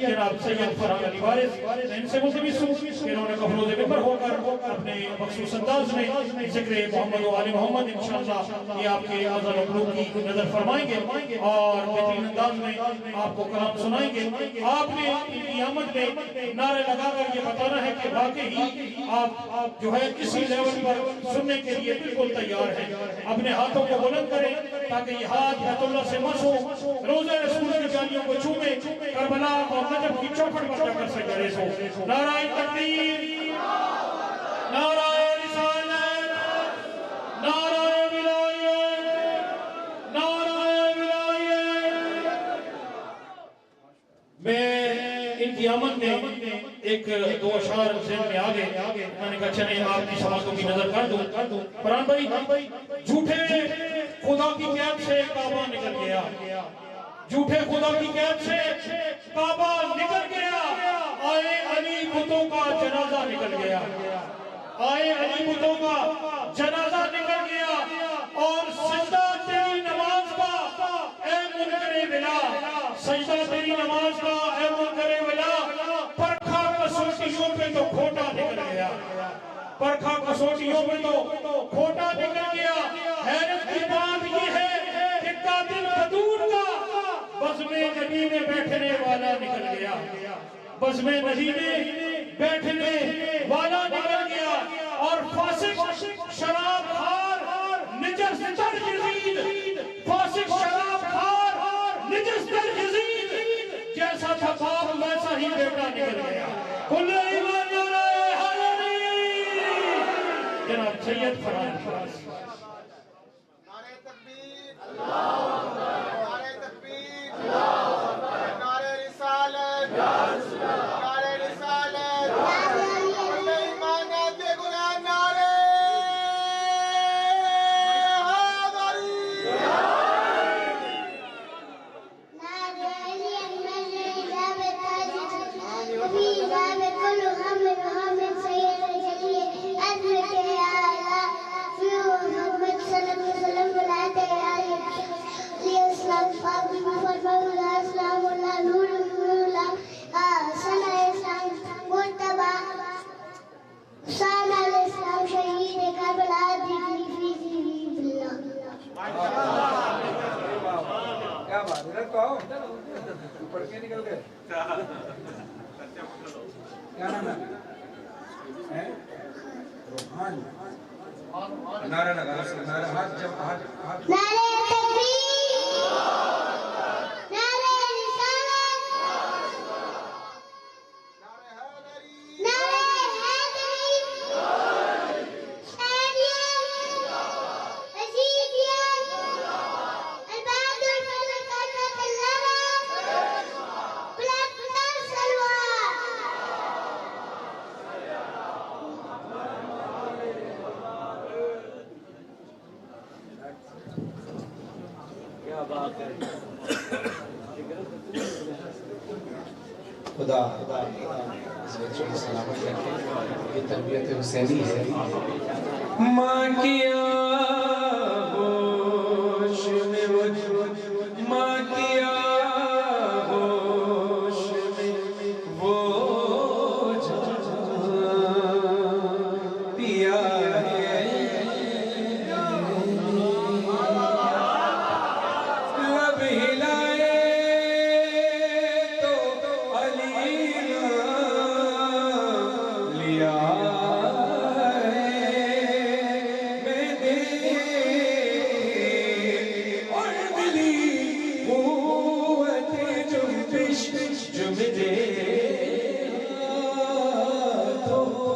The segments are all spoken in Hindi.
जनाब सैयद फरहान अली वारिस, इनसे मुल्तमिस हूं कि इन्होंने कफरोज़ मिंबर होकर अपने मखसूस अंदाज में ज़िक्र मोहम्मद व आले मोहम्मद इंशाअल्लाह ये आपके आज़ान व क़ुलूब की नज़र फरमाएंगे और बेहतरीन अंदाज में आपको कलाम सुनाएंगे। आपने इनकी आमद में नारे लगाकर ये बताना है कि वाकई आप जो है किसी लेवल पर सुनने के लिए बिल्कुल तैयार हैं। अपने हाथों को बुलंद करें ताकि ये हाथ बैतुल्लाह से मस हो, रोज़े रसूल की जालियों को छूमे, करबला और नजफ की चौखट पर जाकर सजदे हो। नाराए तकबीर, नाराए रिसालत, नाराए विलायत, नाराए विलायत। मैं इनकी आमद में एक दो अशार ज़हन में आ गए, मैंने कहा चले आपकी समातों की नजर कर दूं। फरहान भाई, झूठे खुदा की कैद से काबा निकल गया, झूठे खुदा की कैद से काबा निकल गया। आए अली बुतों का जनाजा निकल गया, आए अली बुतों का जनाजा निकल गया। और सजदा तेरी नमाज का ऐ मुनकरे बिला, सजदा तेरी नमाज का ऐ मुनकरे बिला। परखा कसौटियों पे तो खोटा निकल गया, परखा कसौटियों पे तो खोटा निकल गया। हैरत की बात ये है कि कातिल बदूर का बज़्मे नबी में बैठने वाला निकल गया, बज़्मे नबी में बैठने वाला निकल गया। और फासिक शराब खार निजस दर यजीद, फासिक शराब खार निजस दर यजीद, जैसा था बाप वैसा ही बेटा निकल गया। कुल्ले ईमान नारे हैदरी, जनाब सैयद फरहान अली वारिस। नारे तकबीर, अल्लाहु अकबर, नारे तकबीर, अल्लाहु अकबर, नारे रिसालत, या रसूल अल्लाह, नारे रिसालत, कुल्ले ईमान के गुलाम, नारे हैदरी, नारे अली अहमद जावे ताज नबी जावे कुल हम सैयद जलिए अजमत या अल्लाह फिर मोहम्मद सल्लल्लाहु अलैहि वसल्लम बुलाते या इस्लाम पाक में फरमाया अस्सलाम अल्लाह नूर नूरुल्लाह सना इस्लाम मुर्तबा सना इस्लाम शहीद करबला दिखी फी बिल्लाह। क्या बात है, तो आओ पढ़ के निकल गए। क्या नाम है? रोहान। नारा लगा, नारा हाथ जब हाथ नारे तकबीर, नारे रिसालत, नारे हैदरी, नारे हैदरी, सैयदियत, अजीजियत, अलबादुल फलकत अल्लाह, बुलंद सलवार। क्या बात है। खुदा इस बच्चे की सलामत रखे। ये तरबियत हुसैनी है। माँ किया होश में वो, माँ किया होश में वो पिया है, लब हिलाए तो अली लिया मैंने और मिली कुव्वत जुम्बिश जो मेरे हाथों को,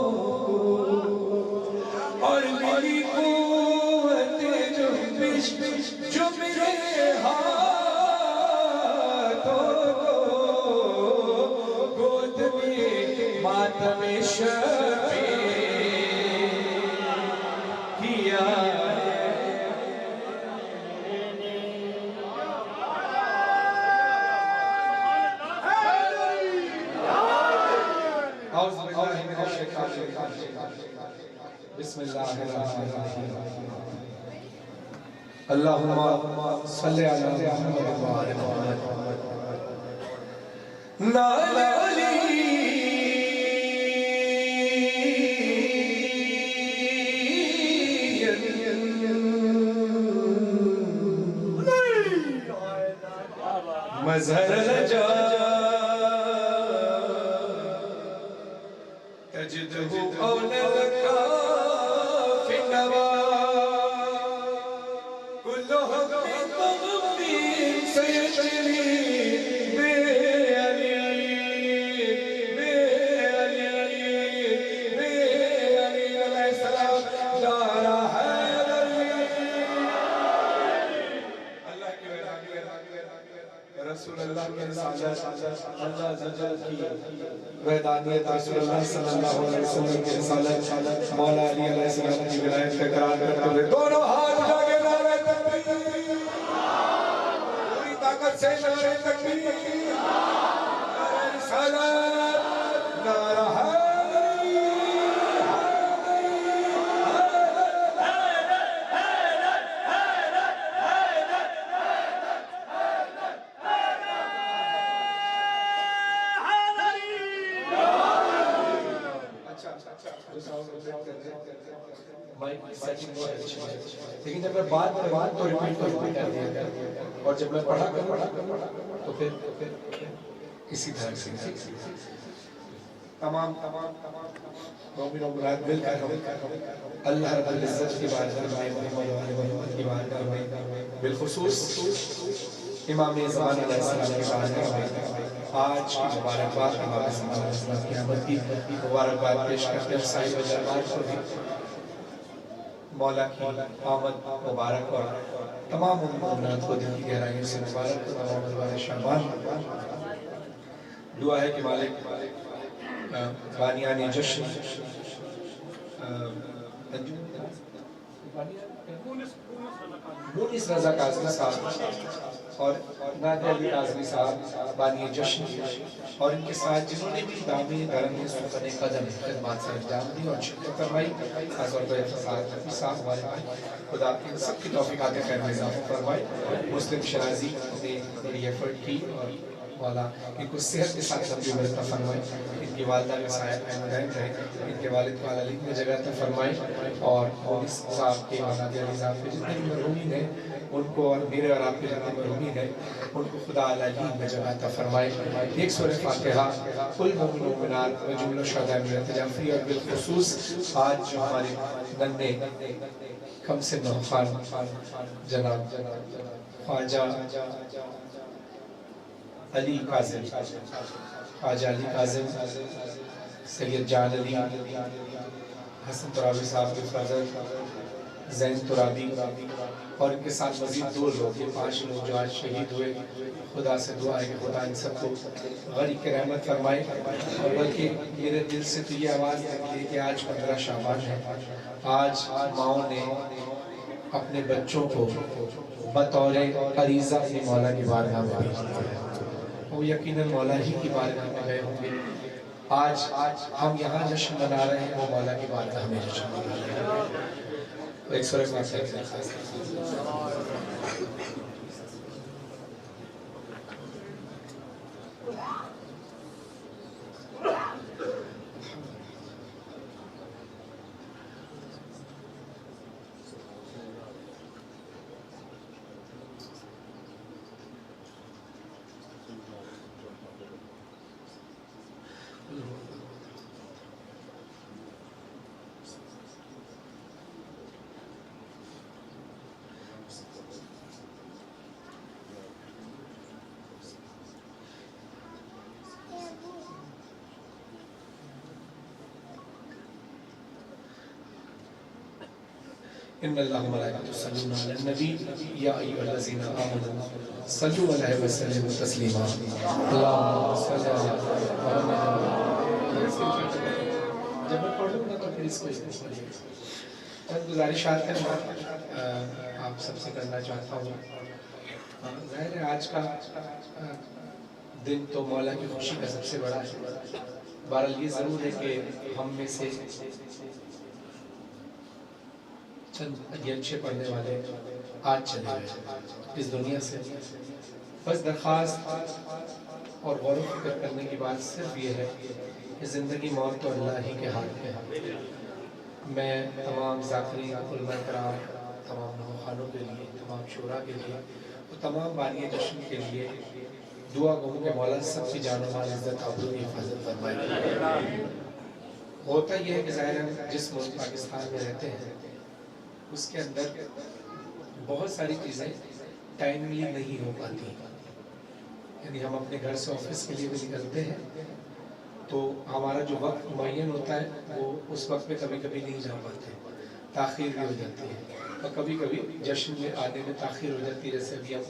और मिली कुव्वत जुम्बिश जो मेरे हाथों को, गोद में मातम शबे किया। अल्लाहुम्मा सल्ली अला मुहम्मद व आले मुहम्मद। मज़हर लजा तजिदहु औनल काफ़ी नवा कुल्लुहु बितग़मी सयजरी बेअली अलैहिस्सलाम दारा हैदरी अल्लाह की रसूलुल्लाह के रिसालत अल्लाह जल्ल की वहदानियत रसूलुल्लाह सल्लल्लाहु अलैहि वसल्लम की रिसालत मौला अली अलैहिस्सलाम की विलायत का इकरार करते हुए दोनों हाथ उठाके नारे तकबीर पूरी ताकत से नारे तकबीर नारे रिसालत नारा लेकिन जब मैं बात तो रिपीट कर दिया और जब मैं पढ़ा तो फिर इसी तरह से तमाम मोमिन और मुराद मिलकर अल्लाह रब्बुल इज्जत की बारगाह में मोहम्मद की बारगाह में बिलखुसूस इमाम ज़मान अलैहिस्सलाम की बारगाह में आज की मुबारकबाद इमाम ज़मान अलैहिस्सलाम की आमद की मुबारकबाद पेश करते हैं साहिब दरबार को भी मौला की आमद मुबारक और तमाम मोमिनात को दिल की गहराइयों से मुबारक तमाम अल्लाह शाबान दुआ है कि मालिक बानियाने जश्न मुनिस रज़ा काज़मी साहब और नादिर अली काज़मी साहब बानिए जश्न और इनके साथ जिन्होंने भी दामी धर्म में सुफ़ने कदम खिदमत से अंजाम दी और शिरकत करवाई खासतौर पर नबी साहब हमारे भाई खुदा इन सब की तौफ़ीक़ात खैर में इज़ाफ़ा फरमाए मुस्लिम शराजी ने बड़ी एफर्ट की और वाला इनको सेहत के साथ लंबी उम्र अता फरमाए इनकी वालिदा का साया कायम रहे इनके वालिद को आला में जगह अता फरमाए और मुनिस साहब के नादिर अली साहब के जितने भी मरहूमीन हैं उनको और मेरे और आपके जितने मरहूमीन हैं उनको खुदा आला में जगह अता फरमाए एक सूरह फातिहा कुल मोमिन मोमिनात व जुमला शुहदा में तजाफरी और बिलखुसूस आज जो हमारे नन्हे कम से नौखान जनाब ख्वाजा अली काज़िम ख्वाजा अली काज़िम सैयद जान अली हसन तुराबी साहब के फजल ज़ैन तुराबी और इनके साथ मज़ीद 2 लोग ये 5 लोग जो आज शहीद हुए खुदा से दुआ है कि खुदा इन सबको गरीब की रहमत फरमाए और बल्कि मेरे दिल से तो ये आवाज़ निकली कि आज 15 शाबान है आज माओं ने अपने बच्चों को बतौर अरीज़ा अपनी मौला की बारगाह में भेज दिया वो यकीनन मौला ही की बारगाह में गए होंगे आज हम यहाँ जश्न मना रहे हैं वो मौला की बारगाह में जश्न मना रहे हैं एक सूरह इन्नल्लाह व मलाइकतहु युसल्लूना अलन नबी या अय्युहल्लज़ीना आमनू सल्लू अलैहि व सल्लिमू तस्लीमा अल्लाहुम्मा सल्लि अला मुहम्मद। जब मैं पढ़ूंगा तो फिर इसको पढ़िए। चंद गुजारिशात हैं आप सबसे करना चाहता हूँ। ज़ाहिर है आज का दिन तो मौला की खुशी का सबसे बड़ा है। बहरहाल ये ज़रूर है कि हम में से चंद ये अच्छे पढ़ने वाले आज चले गए इस दुनिया से। बस दरख्वास्त और गौर व फिक्र करने की बात सिर्फ ये है कि ज़िंदगी मौत तो अल्लाह ही के हाथ में है। मैं तमाम ज़ाकिरीन, उलमा कराम, तमाम नौखानों के लिए, तमाम शुरा के लिए और तमाम बानिए जश्न के लिए दुआ गो कि मौला सबकी जान माल इज़्ज़त आबरू की हिफाजत फरमाए। होता यह है कि ज़ाहिर जिस मुल्क पाकिस्तान में रहते हैं उसके अंदर बहुत सारी चीज़ें टाइमली नहीं हो पाती। यानी हम अपने घर से ऑफिस के लिए भी निकलते हैं तो हमारा जो वक्त मुअय्यन होता है वो उस वक्त में कभी कभी नहीं जा पाते, ताख़ीर भी हो जाती है और कभी कभी जश्न में आने में ताख़ीर हो जाती है। जैसे अभी हम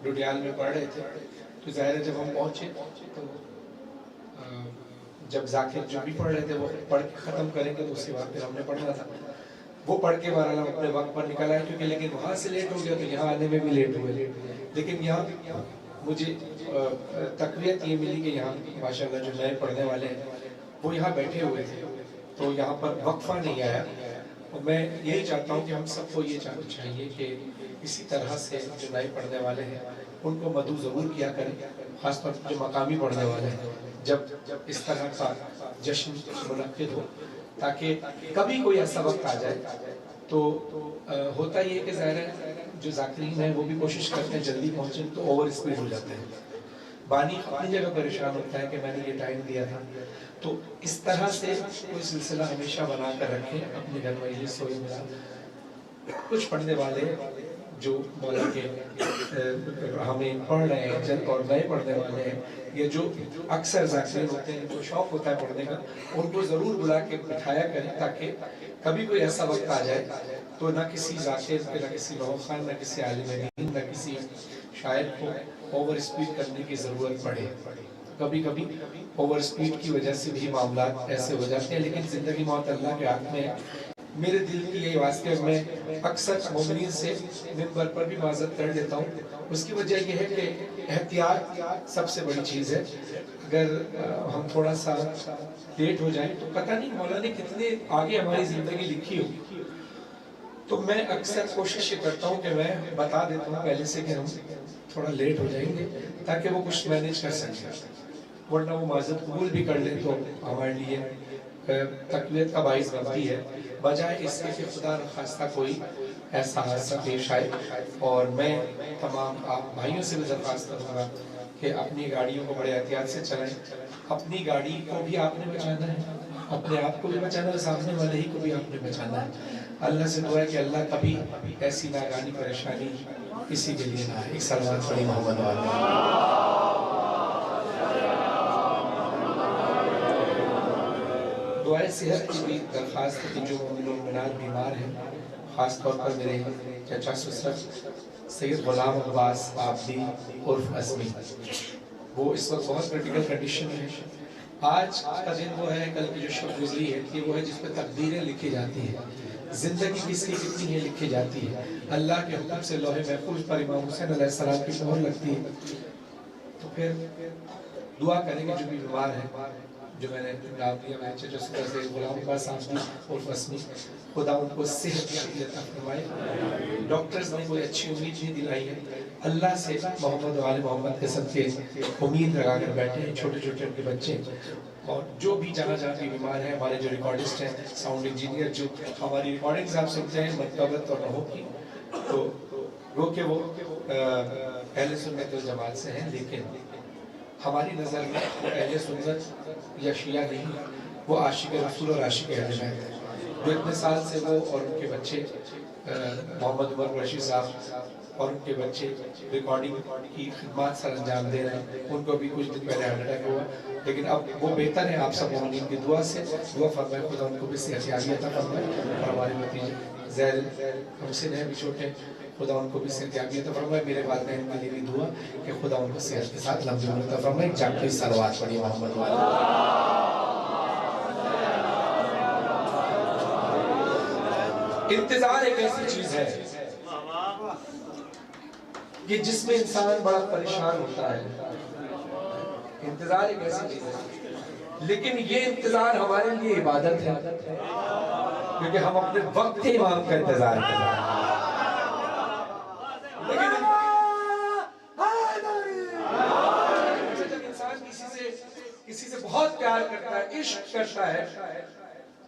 डुडियाल में पढ़ रहे थे तो ज़ाहिर है जब हम पहुँचे तो जब जाकिर जो भी पढ़ रहे थे वो पढ़ के ख़त्म करेंगे तो उसके बाद फिर हमने पढ़ना था। वो पढ़ के बहरहाल हम अपने वक्त पर निकल आए क्योंकि लेकिन वहाँ से लेट हो गया तो यहाँ आने में भी लेट हुए। लेकिन यहाँ मुझे तक़वियत ये मिली कि यहाँ माशाल्लाह जो नए पढ़ने वाले हैं वो यहाँ बैठे हुए थे तो यहाँ पर वक्फा नहीं आया। और मैं यही चाहता हूँ कि हम सबको ये चाहिए कि इसी तरह से जो नए पढ़ने वाले हैं उनको मदू ज़रूर किया करें, ख़ासतौर पर जो मकामी पढ़ने वाले हैं जब इस तरह का जश्न मुनक़्क़िद हो ताकि कभी कोई ऐसा वक्त आ जाए तो होता ये कि ज़ाहिर है जो ज़ाकिरीन हैं वो भी कोशिश करते हैं जल्दी पहुँचे तो ओवर स्पीड हो जाते हैं। बानी अपनी जगह परेशान होता है कि मैंने ये टाइम दिया था। तो इस तरह से कोई सिलसिला हमेशा बना कर रखें अपने घर में। सोई मिला कुछ पढ़ने वाले जो मौला के हमें पढ़ रहे हैं जल्द और नए पढ़ने वाले हैं ये जो अक्सर ज़ाकिरीन होते हैं जो शौक़ होता है पढ़ने का उनको ज़रूर बुला के बिठाया करें ताकि कभी कोई ऐसा वक्त आ जाए तो ना किसी ज़ाकिर पे, ना किसी नौखान, ना किसी आलिम दीन, ना किसी शायर को ओवर स्पीड करने की ज़रूरत पड़े। कभी कभी ओवर स्पीड की वजह से भी मामला ऐसे हो जाते हैं लेकिन ज़िंदगी मौत अल्लाह के हाथ में है। मेरे दिल की यही वास्ते मैं अक्सर मोमिनीन से मिंबर पर भी माज़रत कर लेता हूँ। उसकी वजह यह है कि एहतियात सबसे बड़ी चीज़ है। अगर हम थोड़ा सा लेट हो जाए तो पता नहीं मौला ने कितने आगे हमारी ज़िंदगी लिखी होगी। तो मैं अक्सर कोशिश ये करता हूँ कि मैं बता देता हूँ पहले से कि हम थोड़ा लेट हो जाएंगे ताकि वो कुछ मैनेज कर सकें, वरना वो माज़रत कबूल भी कर ले तो हमारे लिए तकलीफ का बाइस बनती है बजाय इसके कि खुदा न खास्ता कोई ऐसा हादसा पेश आए। और मैं तमाम आप भाइयों से भी दरख्वास्त करूँगा कि अपनी गाड़ियों को बड़े एहतियात से चलाएं। अपनी गाड़ी को भी आपने बचाना है, अपने आप को भी बचाना है, सामने वाले ही को भी आपने बचाना है। अल्लाह से दुआ है कि अल्लाह कभी ऐसी नागानी परेशानी किसी के लिए ना है। एक सलावत पढ़ी मोहम्मद वाले। दुआए सेहत की भी दरख्वास्त की जो मुमिनात बीमार हैं, ख़ास तौर पर मेरे चचा ससुर सैयद गुलाम अब्बास आबदी उर्फ असमी, वो इस वक्त बहुत क्रिटिकल कंडीशन में है। आज का दिन वो है, कल की जो शब गुजरी है कि वो है जिस पर तकदीरें लिखी जाती हैं, ज़िंदगी किसकी कितनी है लिखी जाती है। अल्लाह के हुक्म से लौहे महफूज पर इमाम हुसैन अलैहिस्सलाम की मोहर लगती है। तो फिर दुआ करेंगे जो भी बीमार है, जो मैंने नाम दिया मैं चचा से गुलाम अब्बास आबदी और फसमी, खुदा उनको सेहत अता फरमाए। डॉक्टर्स ने कोई अच्छी उम्मीद नहीं दिलाई है, अल्लाह से मोहम्मद वाले मोहम्मद के सदके उम्मीद लगा कर बैठे हैं छोटे छोटे उनके बच्चे। और जो भी जहाँ जहाँ भी बीमार है, हमारे जो रिकॉर्डिस्ट हैं, साउंड इंजीनियर जो हमारी रिकॉर्डिंग्स आप सुनते हैं मतबत और रहो की, तो वो के वो अहले सुन्नत वल जमात से हैं, लेकिन हमारी नज़र में वो अहले सुन्नत या शिया नहीं, वो आशिक रसूल और आशिक अहले बैत है। जो इतने साल से वो और उनके बच्चे मोहम्मद उमर रशीद साहब और उनके बच्चे रिकॉर्डिंग की खिदमत सर अंजाम दे रहे हैं। उनको भी कुछ दिन पहले हार्ट अटैक हुआ, लेकिन अब वो बेहतर है। आप सब मोमिनीन की दुआ से दुआ फरमाए, खुदा उनको भी सेहत अता फरमाए। और हमारे भतीजे ज़ैल हमसे हैं भी छोटे, खुदा उनको भी सेहत अता फरमाए। मेरे वालिदैन के लिए भी दुआ कि खुदा उनको सेहत के साथ लंबी उम्र अता फरमाए। जाके सलवात पढ़िए मोहम्मद वाले। इंतजार एक ऐसी चीज है कि जिसमें इंसान बड़ा परेशान होता है। इंतजार एक ऐसी चीज है, लेकिन ये इंतजार हमारे लिए इबादत है, क्योंकि हम अपने वक्त के इमाम का इंतजार कर रहे हैं। लेकिन जब इंसान से बहुत प्यार करता है, इश्क करता है,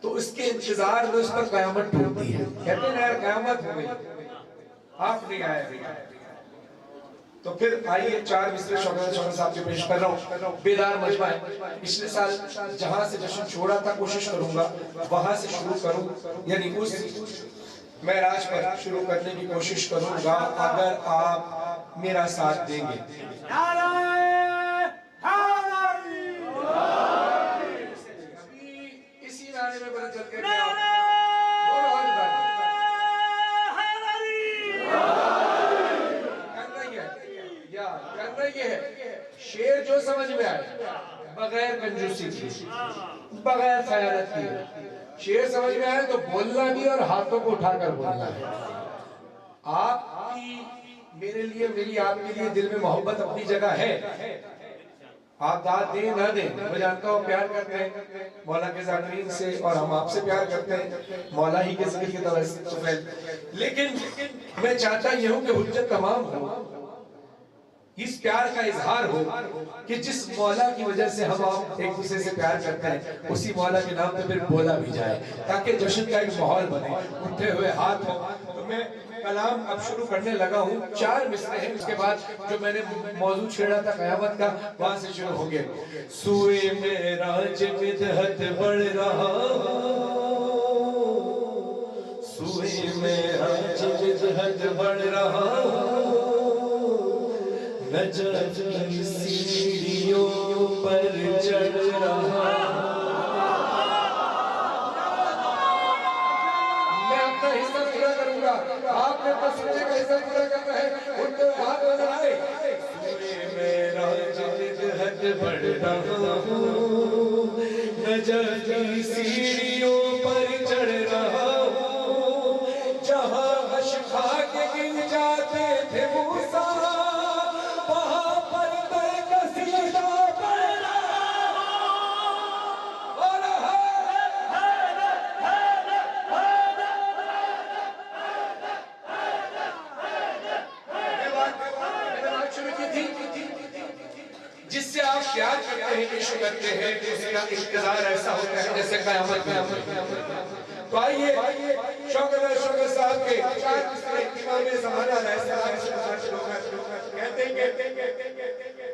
तो उसके इंतजार में उस पर कयामत टूटती है। कहते हैं यार कयामत हो गई, आप नहीं आए। तो फिर आइए 4 मिसरे शौकत साहब के पेश कर रहा हूँ। बेदार मजमा है। पिछले साल जहां से जश्न छोड़ा था कोशिश करूंगा वहां से शुरू करूं, यानी उस महराज पर शुरू करने की कोशिश करूंगा अगर आप मेरा साथ देंगे। इसी नारे में बदल चल के शेर जो समझ में आए, बगैर कंजूसी की, बगैर खयानत की, शेर समझ में आए तो बोलना भी और हाथों को उठाकर बोलना है। आपकी मेरे लिए, मेरी आपके लिए दिल में मोहब्बत अपनी जगह है। आप दाद दें ना दें, मैं जानता हूँ प्यार करते हैं मौला के ज़ाकिरीन से, और हम आपसे प्यार करते हैं मौला ही के ज़िक्र की तरह। लेकिन मैं चाहता ये हूँ कि हुज्जत तमाम हो, इस प्यार का इजहार हो कि जिस मौला की वजह से हम आप एक दूसरे से प्यार करते हैं, उसी मौला के नाम पे फिर बोला भी जाए, ताकि जश्न का एक माहौल बने, उठे हुए हाथ हो। तो मैं कलाम अब शुरू करने लगा हूँ। 4 मिसरे हैं, उसके बाद जो मैंने मौजू छेड़ा था कयामत का, वहां से शुरू हो गया। सुए मेरा जिद्दत बढ़ रहा, सुए मेरा जिद्दत बढ़ रहा, नजर सीढ़ियों पर चढ़ रहा। मैं अपना हिस्सा पूरा करूंगा, आपने तो सुनने का हिस्सा पूरा करना है। उनको हाथ नजर आए। मेरा जिद्दत बढ़ रहा, नजर सीढ़ियों पर चढ़ रहा, जहां हश खा के गिर जाते थे मूसा, जिससे आप प्यार करते हैं, इश्क करते हैं, उसका इंतजार ऐसा होता है जैसे कयामत में। तो आइए शौकत साहब के 4 मिसरे इमाम ज़माना कहते हैं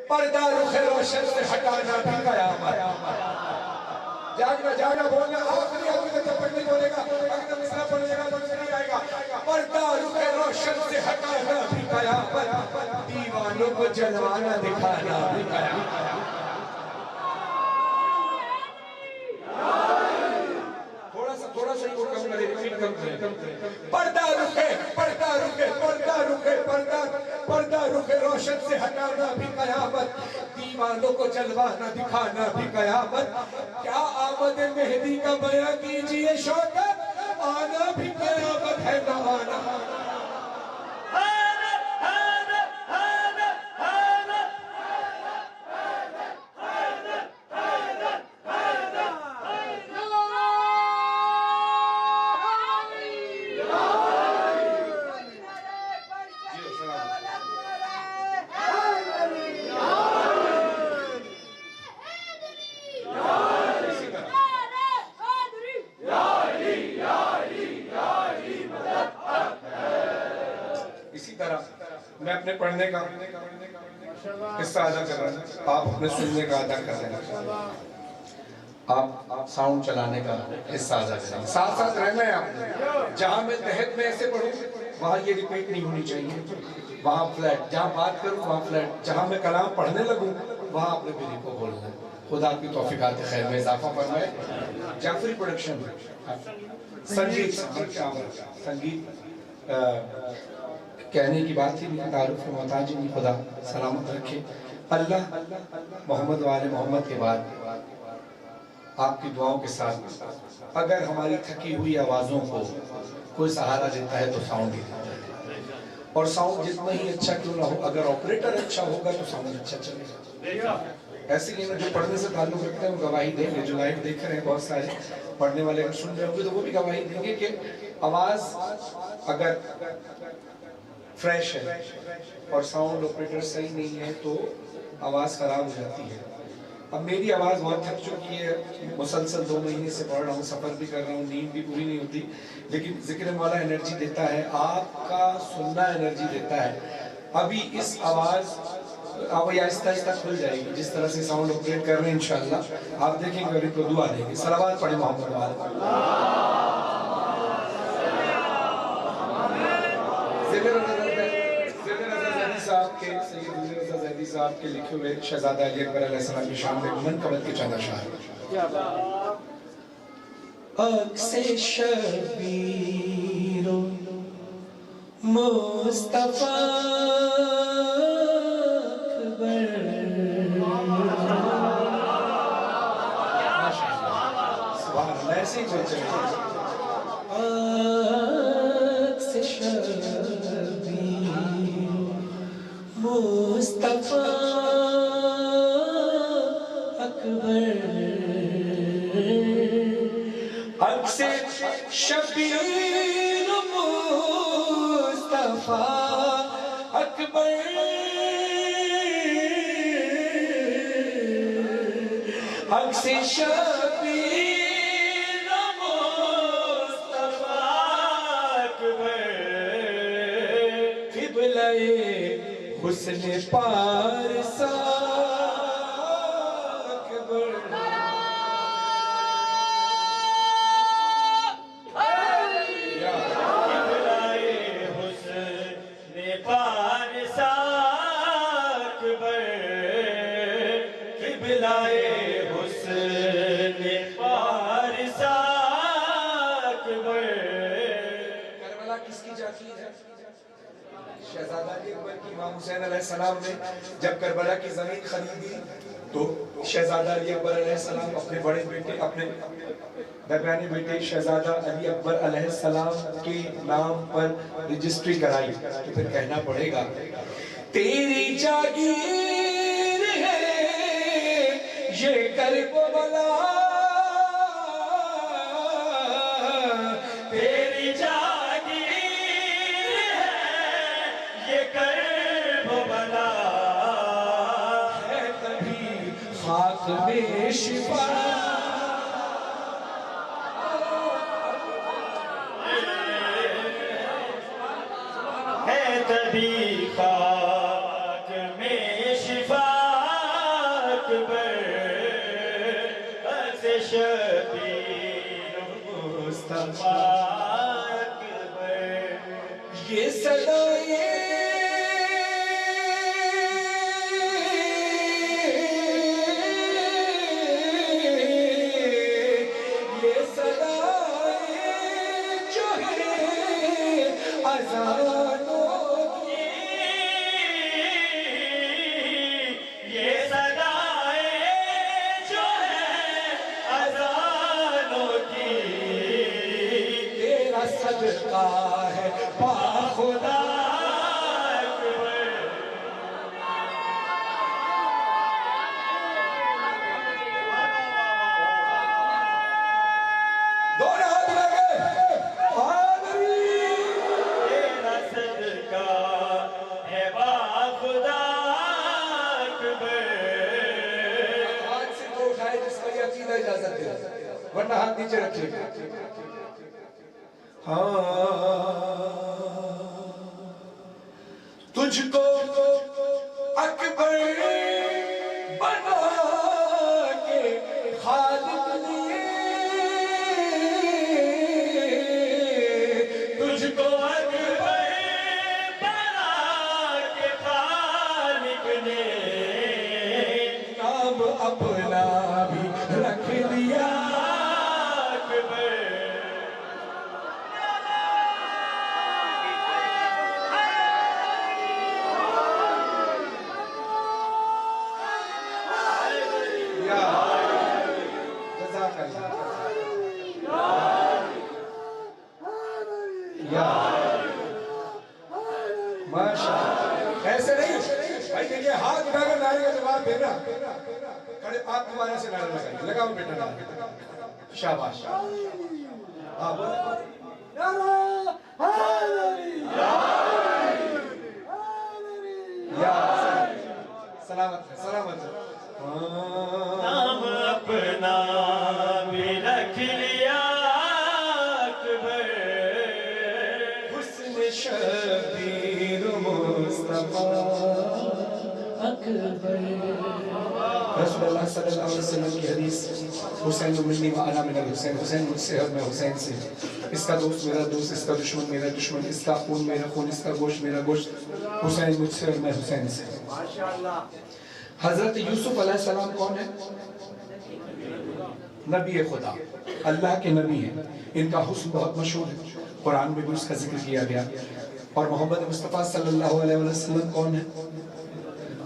पर्दा रुखे रोशन से हटाना भी कयामत। जागना जागना बोलना, आखिरी आदमी का थप्पड़ नहीं बोलेगा, अगर मिसरा पढ़ेगा तो नहीं आएगा। पर्दा रुखे रोशन से हटाना भी कयामत, दीवानों को जलवाना दिखाना भी कयामत। थोड़ा सा कम करें, रिपीट कम करें। पर्दा रुके, पर्दा रुके, पर्दा रुके, पर्दा रुके रोशन से हटाना भी कयामत, दीवानों को जलवाना दिखाना भी कयामत। क्या आमद मेहदी का बयां कीजिए शौकत, आना भी कयामत है न आना। मैं अपने पढ़ने का हिस्सा अदा कर रहा हूँ, आप अपने सुनने का अदा कर रहे हैं, आप साउंड चलाने का हिस्सा अदा कर रहे हैं। साथ साथ रहना है आपने। जहाँ मैं तहत में ऐसे पढ़ूँ वहाँ ये रिपीट नहीं होनी चाहिए, वहाँ फ्लैट। जहाँ बात करूँ वहाँ फ्लैट। जहाँ मैं कलाम पढ़ने लगूँ वहाँ अपने बिली को बोलना है। खुदा की तौफीकात खैर में इजाफा फरमाए। जाफरी प्रोडक्शन संगीत कहने की बात थी, लेकिन तारुफ मोहताज नहीं, खुदा सलामत रखे। अल्लाह मोहम्मद वाले मोहम्मद के बाद आपकी दुआओं के साथ अगर हमारी थकी हुई आवाज़ों को कोई सहारा देता है तो साउंड ही देता है। और साउंड जितना ही अच्छा क्यों ना हो, अगर ऑपरेटर अच्छा होगा तो साउंड अच्छा चलेगा। ऐसे ही जो पढ़ने से ताल्लुक रखते हैं वो गवाही देंगे। जो लाइव देख रहे हैं बहुत सारे पढ़ने वाले अगर सुन रहे होंगे तो वो भी गवाही देंगे कि आवाज़ अगर फ्रेश है और साउंड ऑपरेटर सही नहीं है तो आवाज़ खराब हो जाती है। अब मेरी आवाज़ बहुत थक चुकी है, मुसलसल 2 महीने से पढ़ रहा हूँ, सफ़र भी कर रहा हूँ, नींद भी पूरी नहीं होती, लेकिन जिक्र वाला एनर्जी देता है, आपका सुनना एनर्जी देता है। अभी इस आवाज़ अब ये आहिस्ता आहिस्ता खुल जाएगी, जिस तरह से साउंड ऑपरेट कर रहे हैं इंशाल्लाह आप देखेंगे और इनको दुआ देंगे। सलावत पढ़े मोहम्मद वाले। साहब के लिखे हुए शहजादा अली अकबर अलैहिस्सलाम की शान में मनक़बत के चंद अशआर। अक्से शबीरो मुस्तफा अकबर, सुभान अल्लाह, ऐसे ही चलते हैं। अक्से शबीरो मुस्तफा अकबर, अक्से शबीर मुस्तफा अकबर, अक्से शबीर मुस्तफा अकबर, क़िबला-ए हुस्न पारसा अकबर, क़िबला-ए हुस्न पारसा अकबर, क़िबला-ए हुस्न पारसा अकबर। करबला किसकी जाती है? शहजादा अकबर की इमाम हुसैन अलैहिस्सलाम ने जब करबला की जमीन खरीदी तो शहजादा अली अकबर अलैहिस्सलाम अपने बड़े बेटे, अपने दरमियाने बेटे शहजादा अली अकबर अलैहिस्सलाम के नाम पर रजिस्ट्री कराई। तो फिर कहना पड़ेगा तेरी जागीर है ये करबला, तेरी जागीर है ये करबला, है तभी खाक में शिफा, है तभी खाक में शिफा अकबर, अक्से शबीर मुस्तफा अकबर। ये सदाए ये सदाए जो है अज़ानों की, ये सदाएं जो है अज़ानों की, तेरा सदका है बाखुदा अकबर। दोनों हाथ लगे तेरा सदका है बाखुदा अकबर। हाथ से तो उठाए जिसका ये अकीदा इजाजत दे, वरना हाथ नीचे रखिए। तुझको अकबर बना के खालिद ने, तुझको अकबर बना के खालिक ने, नाम अपना भी रख लिया। अकबर। या जज़ाकल्लाह। या माशाअल्लाह। ऐसे नहीं भाई, देखिए हाथ उठाकर नारे का जवाब देना, खड़े आप दोबारा से नारा लगाइए, लगाओ बेटा नारा, शाबाश। हाँ बोलो। या सलामत है, सलामत है। किलिया अकबर हुस्न शबीर मुस्तफा अकबर। रसूलुल्लाह सल्लल्लाहु अलैहि वसल्लम की हदीस, हुसैन मिन्नी व अना मिनल हुसैन, हुसैन मुझसे और मैं हुसैन से, इसका दोस्त मेरा दोस्त, इसका दुश्मन मेरा दुश्मन, इसका खून मेरा खून, इसका गोश्त मेरा गोश्त, हुसैन मुझसे और मैं हुसैन से। माशाअल्लाह। हजरत यूसुफ अलैहिस्सलाम कौन है? नबी खुदा, अल्लाह के नबी हैं। इनका हुस्न बहुत मशहूर है, कुरान में भी उसका जिक्र किया गया। और मोहम्मद मुस्तफ़ा सल्लल्लाहु अलैहि वसल्लम कौन है?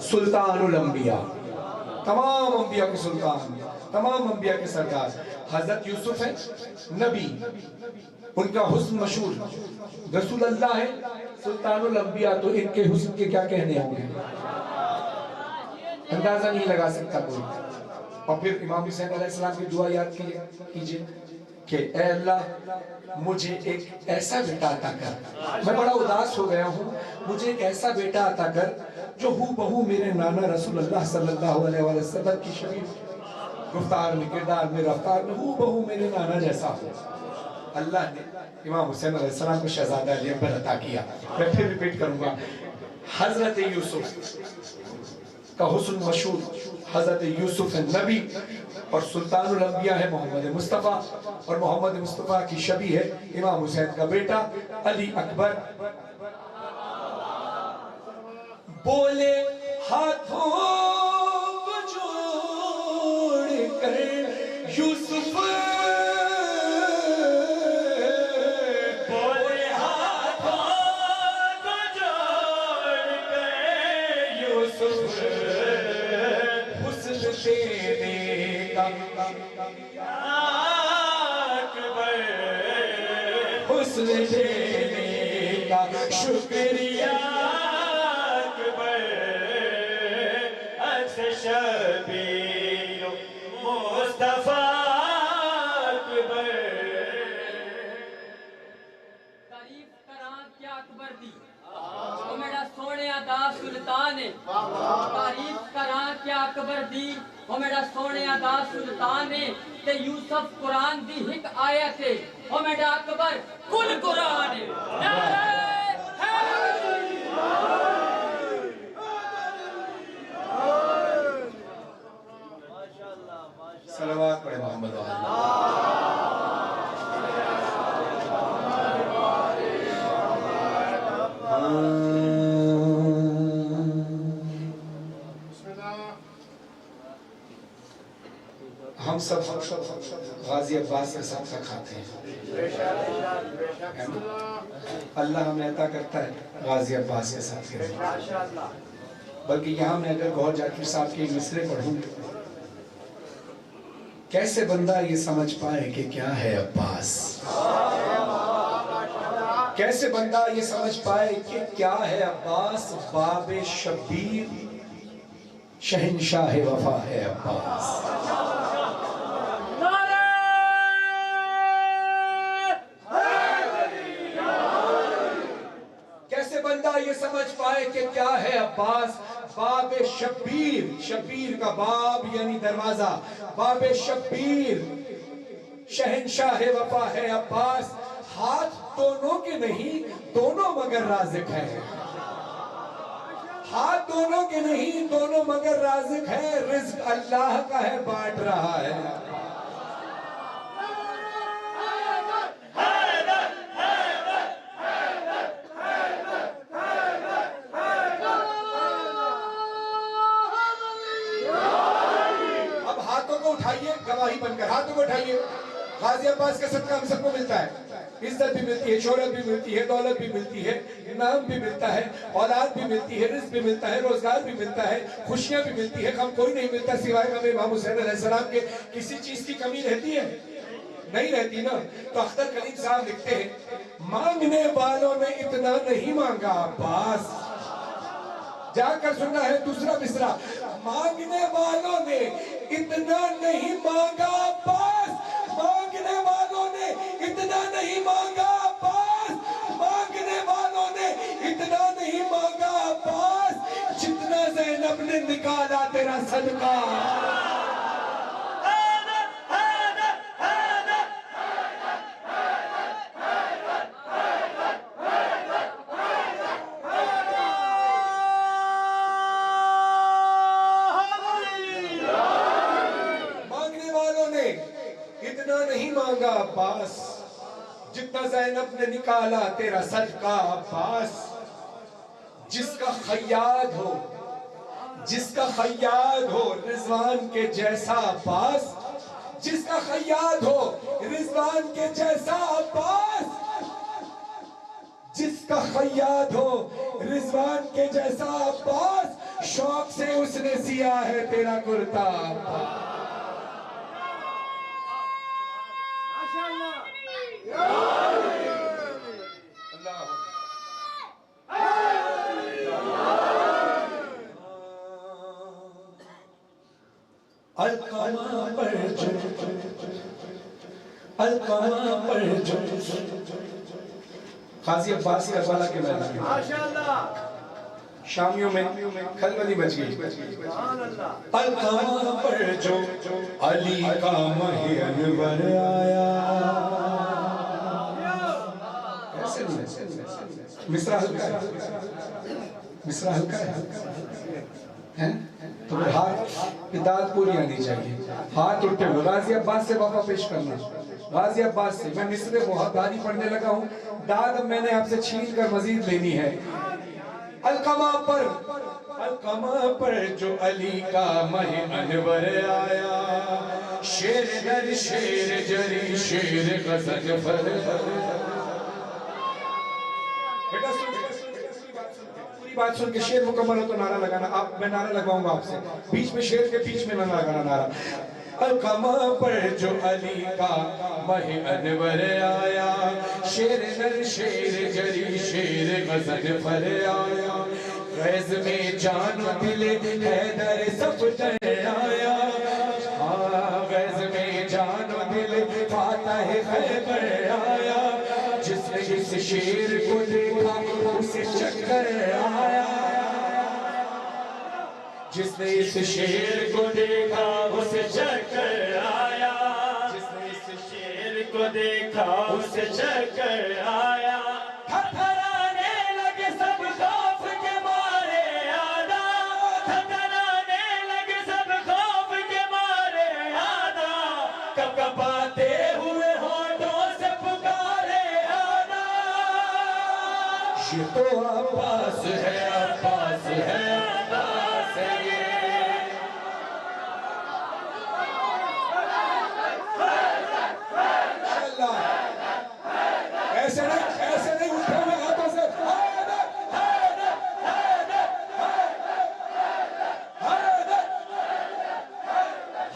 सुल्तानुल अंबिया, तमाम अंबिया के सुल्तान, तमाम अंबिया के सरदार। हजरत यूसुफ है नबी, उनका हुस्न मशहूर, रसूल अल्लाह है, सुल्तानुल अंबिया। तो इनके हुस्न के क्या कहने होंगे, अंदाजा नहीं लगा सकता कोई। और फिर इमाम हुसैन अलैहिस्सलाम की दुआ याद कीजिए कि ऐ अल्लाह मुझे एक ऐसा बेटा अता कर, मैं बड़ा उदास हो गया हूँ, मुझे एक ऐसा बेटा अता कर जो हूबहू मेरे नाना रसूलुल्लाह सल्लल्लाहु अलैहि वसल्लम की शरीफ गुफ्तार में, किरदार में, रफ्तार में हूबहू मेरे नाना जैसा हो। अल्लाह ने इमाम हुसैन अलैहिस्सलाम को शहजादा अली अकबर अता किया। मैं फिर रिपीट करूंगा, हजरत यूसुफ का हुस्न मशहूर, हजरत यूसुफ है नबी और सुल्तानुल अंबिया है मोहम्मद मुस्तफ़ा, और मोहम्मद मुस्तफ़ा की शबी है इमाम हुसैन का बेटा अली अकबर। बोले हाथों को जोड़ कर यूसुफ, बोले हाथों को जोड़ कर यूसुफ, हुस्न तेरे का अकबर, हुस्न तेरे का शुक्रिया शबीर मुस्तफा अकबर। तारीफ करा क्या अकबर दी ओ मेरा सोने दा सुल्तान है, तारीफ करा क्या अकबर दी ओ मेरा सोने दा सुल्तान है। ते यूसुफ कुरान दी हिक आयत है ओ मेरा अकबर कुल कुरान है। नारे सलवात पढ़े मोहम्मद। हम सब गाजी अब्बास के साथ का खाते हैं, अल्लाह हमें अता करता है गाजी अब्बास के साथ के। बल्कि यहाँ मैं अगर गौर जाकिर साहब के मिसरे पढ़ूं, कैसे बंदा ये समझ पाए कि क्या है अब्बास, कैसे बंदा ये समझ पाए कि क्या है अब्बास। बाबे शबीर शहंशाह वफा है अब्बास। कैसे बंदा ये समझ पाए कि क्या है अब्बास। बाबे शबीर, शबीर का बाब यानी दरवाजा, बाबे शबीर शहंशाह वफा है अब्बास। हाथ दोनों के नहीं, दोनों मगर राज़िक है। हाथ दोनों के नहीं, दोनों मगर राज़िक है। रिज़्क अल्लाह का है, बांट रहा है। उठाइए गवाही बनकर, हाथों को उठाइए। गाजी अब्बास का सदका हम सबको मिलता है, इज्जत भी मिलती है, शोहरत भी मिलती है, दौलत भी मिलती है, इनाम भी मिलता है, औलाद भी मिलती है, रिज़्क भी मिलता है, रोजगार भी मिलता है, खुशियां भी मिलती है। गम कोई नहीं मिलता सिवाय गम इमाम हुसैन अलैहिस्सलाम के। किसी चीज की कमी रहती है? नहीं रहती ना। तो अख्तर कलीम साहब लिखते हैं, मांगने वालों ने इतना नहीं मांगा अब्बास। जाकर सुनना है दूसरा मिसरा, मांगने वालों ने इतना नहीं मांगा अब्बास, मांगने वालों ने इतना नहीं मांगा अब्बास, मांगने वालों ने इतना नहीं मांगा अब्बास, जितना ज़ैनब ने निकाला तेरा सदका। नहीं मांगा अब्बास जितना ज़ैनब ने निकाला तेरा सदका अब्बास। जिसका खयाद हो, जिसका खयाद हो रिजवान के जैसा अब्बास, जिसका खयाद हो रिजवान के जैसा अब्बास, जिसका खयाद हो रिजवान के जैसा अब्बास, शौक से उसने सिया है तेरा कुर्ता अब्बास। अलकामा पर जो, अलकामा पर जो काजी अब्बास करबला के मैदान में माशाअल्लाह शामियों में खलबली बच गई। अलकामा पर जो अली का मही अनवर आया। ऐसे नहीं, मिसरा हल्का है, मिसरा हल्का है तो हाथ दाद पूरी आनी चाहिए। हाथ उठे हुए गाजी अब्बास से वापा पेश करना। गाजी अब्बास से मैं मिसरे वफादारी पढ़ने लगा हूँ, दाद अब मैंने आपसे छीन कर मजीद लेनी है। अलकमा पर, अलकमा पर जो अली का मह अनवर आया, शेर दर शेर जरी शेर गजल फर। बेटा सुन, पूरी बात सुन के शेर मुकम्मल हो तो नारा लगाना। आप, मैं नारा लगवाऊंगा आपसे, बीच में शेर के बीच में ना लगाना नारा। अलकमा पर जो अली का मह अनवर आया, शेर नर शेर जरी शेर गजल फर आया। गैज में जान दिल हैदर सफदर आया, हाँ गैज में जान दिल फातह खैबर आया। जिसने इस शेर को देखा उसे चक्कर आया, जिसने इस शेर को देखा उसे चक्कर आया, जिसने इस शेर को देखा उसे चक्कर आया। थरथराने लगे सब खौफ के मारे आदा, थरथराने लगे सब खौफ के मारे आदा। कपकपाते हुए होठों से पुकारे आदा, ये तो अब्बास है, अब्बास है, अब्बास है ये। ऐसे नहीं उठे हुए हाथों से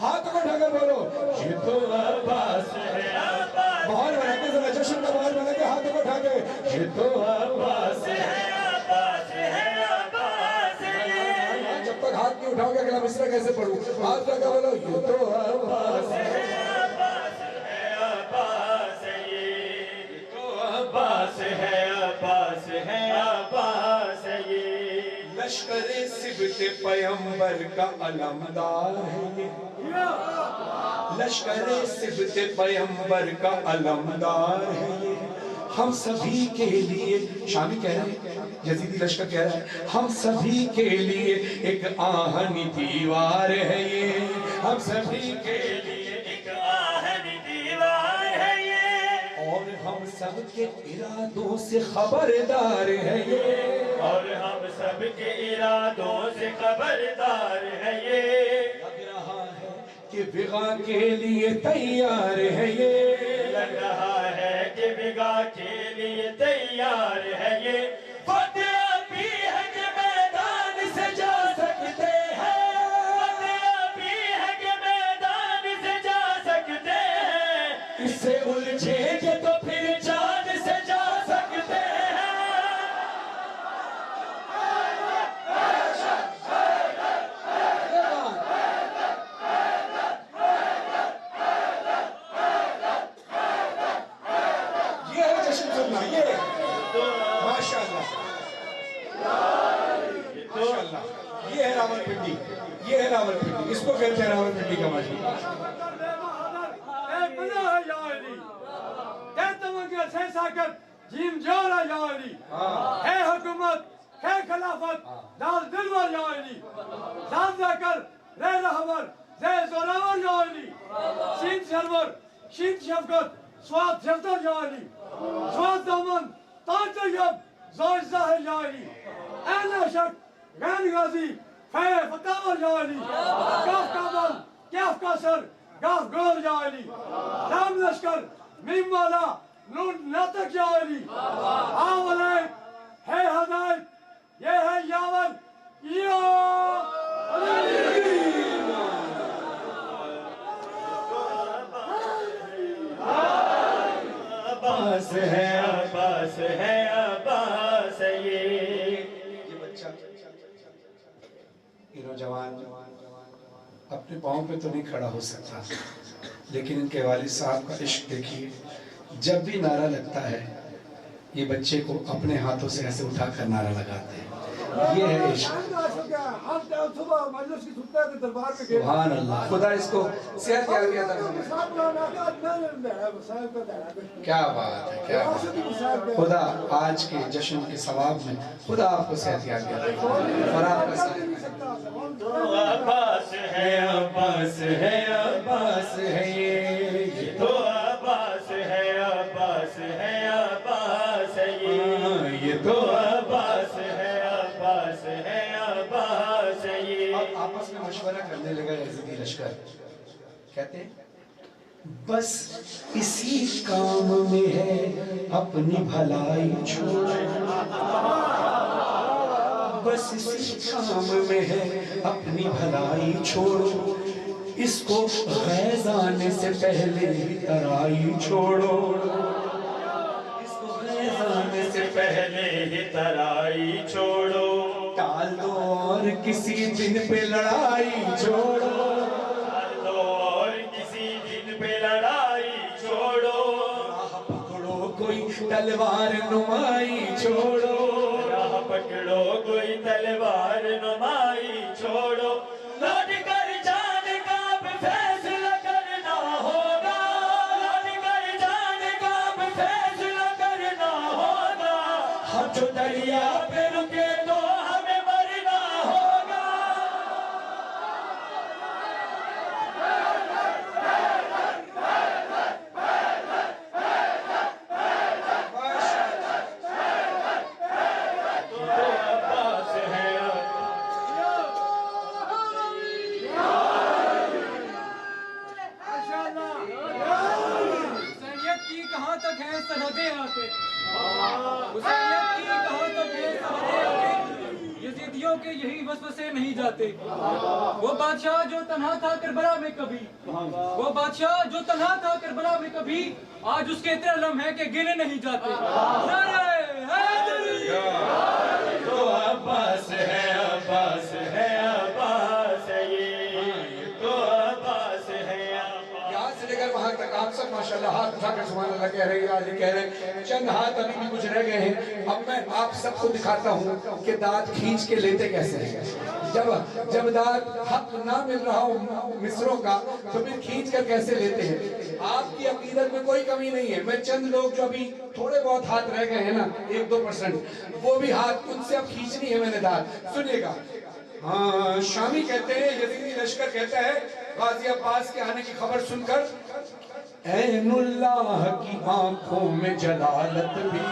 हाथों को ढके बोलो, ये तो अब्बास है, माहौल बना के जरा जश्न का माहौल बना के हाथों को ढके, ये तो अब्बास है, अब्बास है, अब्बास है। जब तक हाथ नहीं उठाओगे अगला मिसरा कैसे पढ़ूं? हाथ लगा बोलो, ये तो अब्बास है, अब्बास है, अब्बास है ये तो अब्बास है, अब्बास है, अब्बास है ये। लश्करे सिबते पैगंबर का अलमदार है ये, लश्करे सिबते पैगंबर का अलमदार है ये। हम सभी के लिए, शामी कह रहे हैं, यजीदी लश्कर कह रहा है, हम सभी के लिए एक आहनी दीवार है ये, हम सभी के लिए एक आहनी दीवार है ये। और हम सबके इरादों से खबरदार है ये, और हम सबके इरादों से खबरदार है ये। लग रहा है कि विगा के लिए तैयार है ये, लग रहा है कि विगा के लिए तैयार है ये। फतेह भी है कि मैदान से जा सकते हैं, फतेह भी है कि मैदान से जा सकते हैं। इससे उलझेंगे तो फिर जान से जा सकते हैं। ये है जश्न सुनना, ये माशाअल्लाह, माशाअल्लाह। ये है रावलपिंडी, ये है रावलपिंडी, इसको कहते हैं रावलपिंडी का माशाअल्लाह। जीम जोरा याली है हुकूमत है खिलाफत दाल दिलवर याली जान जाकर रे रहवर जे जोरावर याली सीन सरवर शीत शफकत स्वाद शफकत जारी स्वाद दामन ताज तैयब ज़ाहिर ज़ाहिर जारी ऐन शक गैन गाजी फै फतावर जारी काफ काबल कैफ कासर गाफ गोल जारी लाम लश्कर मीम वाला नून नातक जारी आवले है हदायत ये है यावर या अब्बास है अब्बास है अब्बास ये बच्चा ये नौजवान अपने पाँव पे तो नहीं खड़ा हो सकता, लेकिन इनके वालिद साहब का इश्क देखिए, जब भी नारा लगता है ये बच्चे को अपने हाथों से ऐसे उठाकर नारा लगाते हैं। ये है इश्क। सुभान अल्लाह, खुदा इसको सेहत याद क्या बात है, क्या बात है। खुदा आज के जश्न के सवाब में खुदा आपको सेहत याद और आपका अब्बास है अब्बास है अब्बास है ये तो अब्बास है अब्बास है अब्बास है ये तो अब्बास है अब्बास है अब्बास है ये। आपस में मशवरा करने लगा यजीदी लश्कर, कहते हैं बस इसी काम में है अपनी भलाई छोड़, बस इसी काम में है अपनी भलाई छोड़ो, इसको गैज़ आने से पहले ही तराई छोड़ो, इसको गैज़ आने से पहले ही तराई छोड़ो, टाल दो और किसी दिन पे लड़ाई छोड़ो, टाल दो और किसी दिन पे लड़ाई छोड़ो, राह पकड़ो कोई तलवार नुमाई छोड़ो, राह पकड़ो कोई तलवार नुमाई छोड़ो, लौट कर जाने का अब फैसला करना होगा, लौट कर जाने का अब फैसला करना होगा, हम जो दरिया पे रुके तो हमें मरना होगा। अब्बास है हुसैनियत की कहाँ तक है सरहदें आके, हुसैनियत की कहाँ तक है सरहदें आके, यजीदियों के यही वसवसे नहीं जाते। वो बादशाह जो तन्हा था करबला में कभी, वो बादशाह जो तन्हा था करबला में कभी, आज उसके इतने लम्हे के गिने नहीं जाते। नारे हैदरी। तो अब्बास है अब्बास है अब्बास है ये तो अब्बास है अब्बास। यहाँ से लेकर वहाँ तक आप सब माशाल्लाह हाथ उठाकर सुभान अल्लाह कह रहे हैं, आज कह रहे हैं, चंद हाथ अभी भी कुछ रह गए हैं। अब मैं आप सबको दिखाता हूँ कि दांत खींच के लेते कैसे हैं। जब दांत हक ना मिल रहा हो मिस्रों का तो फिर खींच कर कैसे लेते हैं। आपकी अकीदत में कोई कमी नहीं है। मैं चंद लोग जो अभी थोड़े बहुत हाथ रह गए हैं ना 1-2%, वो भी हाथ उनसे अब खींचनी है मैंने दांत। सुनिएगा, हाँ शामी कहते हैं, यजीदी लश्कर कहता है, गाजी अब्बास के आने की खबर सुनकर ऐनुल्लाह की आंखों में जलालत भी,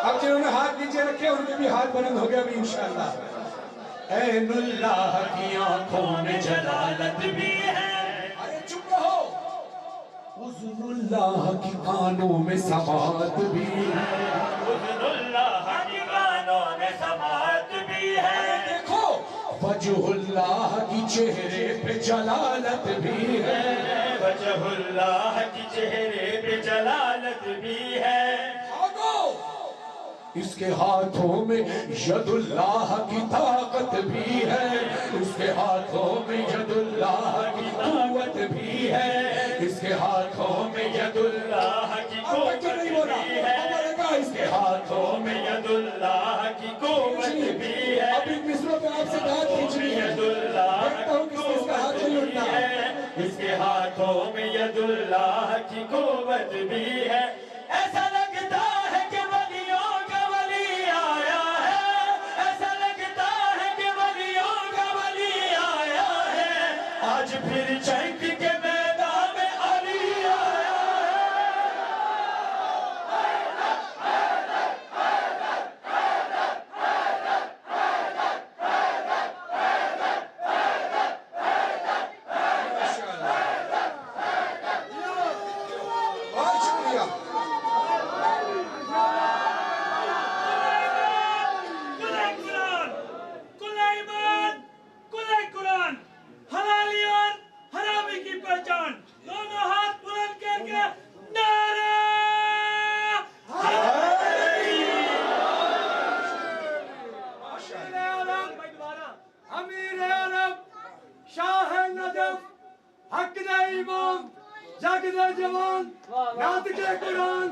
अब जिन्होंने हाथ नीचे रखे उनके भी हाथ बुलंद हो गया अभी इंशाअल्लाह। ऐनुल्लाह की आंखों में जलालत भी है, अरे चुप रहो, उज़्नुल्लाह की कानों में समात भी है, उज़्नुल्लाह की कानों में समात भी है, देखो वजहुल्लाह की चेहरे पे जलालत भी है, वजहुल्लाह की चेहरे पे जलालत भी है। इसके हाथों में यदुल्लाह की ताकत भी है, इसके हाथों में यदुल्लाह की कुव्वत भी है, इसके हाथों में यदुल्लाह की कुव्वत भी है, इसके हाथों में यदुल्लाह की कुव्वत भी है। अब इन मिसरों पे आपसे बात खींचनी है, यदुल्लाह देखता हूँ किसका हाथ नहीं उठता है। इसके हाथों में यदुल्लाह की कुव्वत भी है। ऐसा लगता है कि वलियों का वली आया है, ऐसा लगता है कि वलियों का वली आया है, फिर चैक के मैदान में अली आया बहुत शुक्रिया। कुरान हलालियत हरामी की पहचान दोनों हाथ बुलंद करके नारा अमीर अरब शाह नजफ हक दे इमाम जग दे जवान नात के कुरान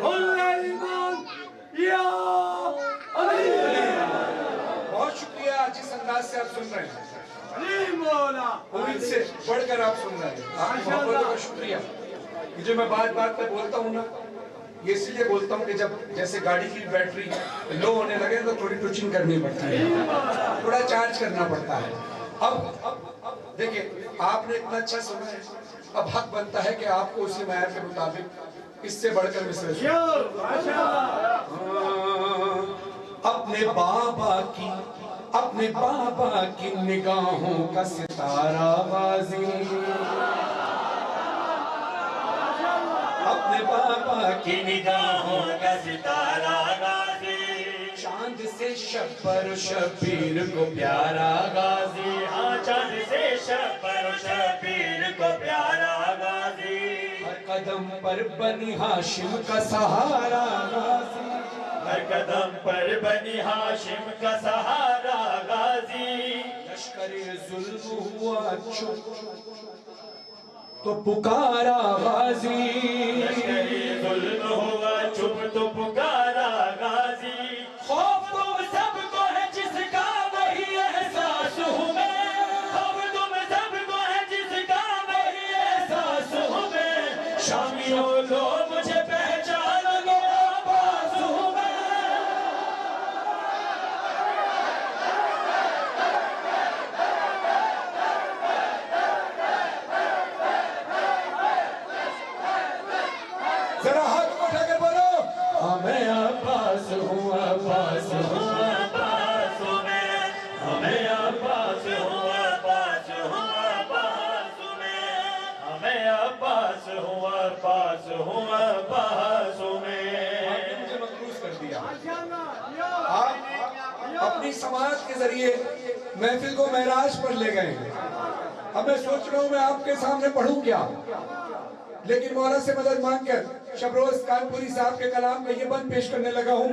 हुल्ले ईमान या अली। बहुत शुक्रिया जिस अंदाज से आप सुन रहे हैं, अली मौला उम्मीद से बढ़कर आप सुन रहे हैं। आपकी मोहब्बत का शुक्रिया। ये जो मैं बात बात पे बोलता हूँ ना, ये इसलिए बोलता हूँ कि जब जैसे गाड़ी की बैटरी लो होने लगे तो थोड़ी ट्विचिंग करनी पड़ती है, थोड़ा चार्ज करना पड़ता है। अब देखिए आपने इतना अच्छा सुना है, अब हक बनता है कि आपको उसी मैर के मुताबिक इससे बढ़कर मिसरे अपने बाबा की निगाहों का सितारा बाजी, अपने बाबा की निगाहों का सितारा गाजी, चांद से शब्बर शबीर को प्यारा गाजी, हाँ चांद से शब्बर शबीर को प्यारा गाजी, हर कदम पर बनी हाशिम का सहारा गाजी, हर कदम पर बनी हाशिम का सहारा गाजी, लश्करे जुल्म हुआ चुप तो पुकारा गाजी, लश्करे जुल्म हुआ चुप तो पुकारा गाजी, खौफ तुम सबको है जिसका वही एहसास हूँ मैं, खौफ तुम सबको है जिसका वही एहसास हूँ मैं, शामियों लो मुझे पहचान लो आवाज़ हूँ मैं। जरा हाथ उठाकर बोलो, मैं अब्बास हूँ, अब्बास हूँ, अब्बास हूँ मैं, मैं अब्बास हूँ, अब्बास हूँ, अब्बास मैं, मैं अब्बास हूँ, अब्बास हूँ, अब्बास मैं। आपने मुझे मखरूज कर दिया। आप अपनी समाज के जरिए महफिल को महराज पर ले गए। अब मैं सोच रहा हूँ मैं आपके सामने पढ़ूं क्या, लेकिन मौला से मदद मांगकर शबरोज कानपुरी साहब के कलाम का ये बंद पेश करने लगा हूँ।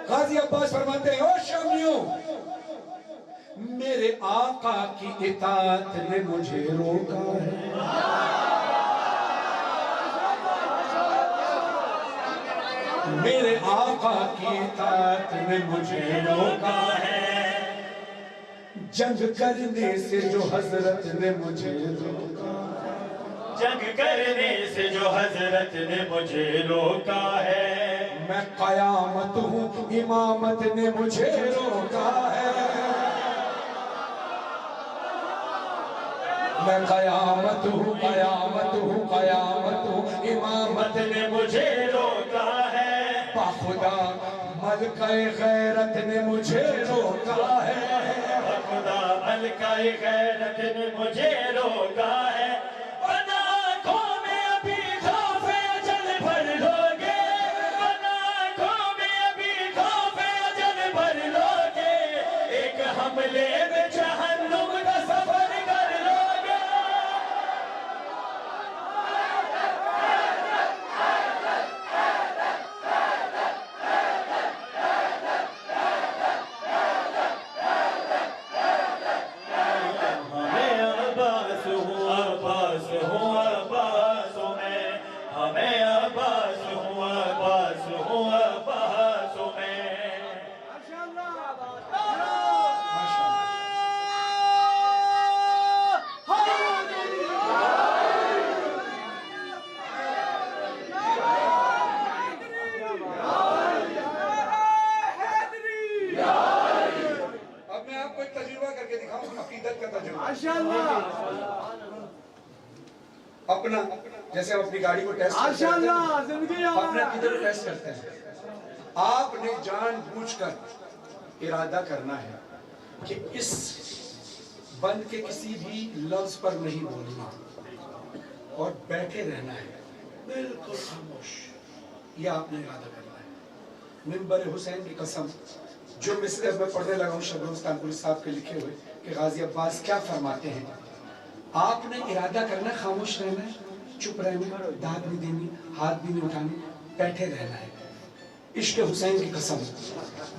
गाजी अब्बास फरमाते हैं, ओ शामियों, मेरे आका की इताअत ने मुझे रोका है, मेरे आका की इताअत ने मुझे रोका है, जंग करने से जो हजरत ने मुझे रोका, जंग करने से जो हजरत ने मुझे रोका है, मैं कयामत हूँ इमामत ने मुझे रोका है, मैं कयामत हूँ कयामत हूँ कयामत हूँ इमामत ने मुझे रोका है, बाखुदा मलकाए गैरत ने मुझे रोका है, बाखुदा मलकाए गैरत ने मुझे रोका है, हमले में जहन्नुम का सफर कर लोगे, हमें अब्बास हूँ अब्बास हूँ अब्बास मैं, हमें अब्बास हूँ अब्बास हूँ अब्बास मैं। अब मैं आपको एक तजुर्बा करके दिखाऊं, अकीदत का तजुर्बा। माशाअल्लाह। अपना जैसे हम अपनी गाड़ी को टेस्ट माशाअल्लाह जिंदगी अपने अकीदे को टेस्ट करते हैं। आपने जानबूझकर इरादा करना है कि इस बंद के किसी भी लफ्ज पर नहीं बोलना और बैठे रहना है बिल्कुल खामोश। यह आपने इरादा करना है। मिंबर हुसैन की कसम, जो मिसरे में पढ़ने लगा हूँ शबरोज कानपुरी साहब के लिखे हुए कि गाजी अब्बास क्या फरमाते हैं। आपने इरादा करना, खामोश रहना है, चुप रहना, दाद नहीं देनी, हाथ भी नहीं उठानी, बैठे रहना है। इश्क हुसैन की कसम,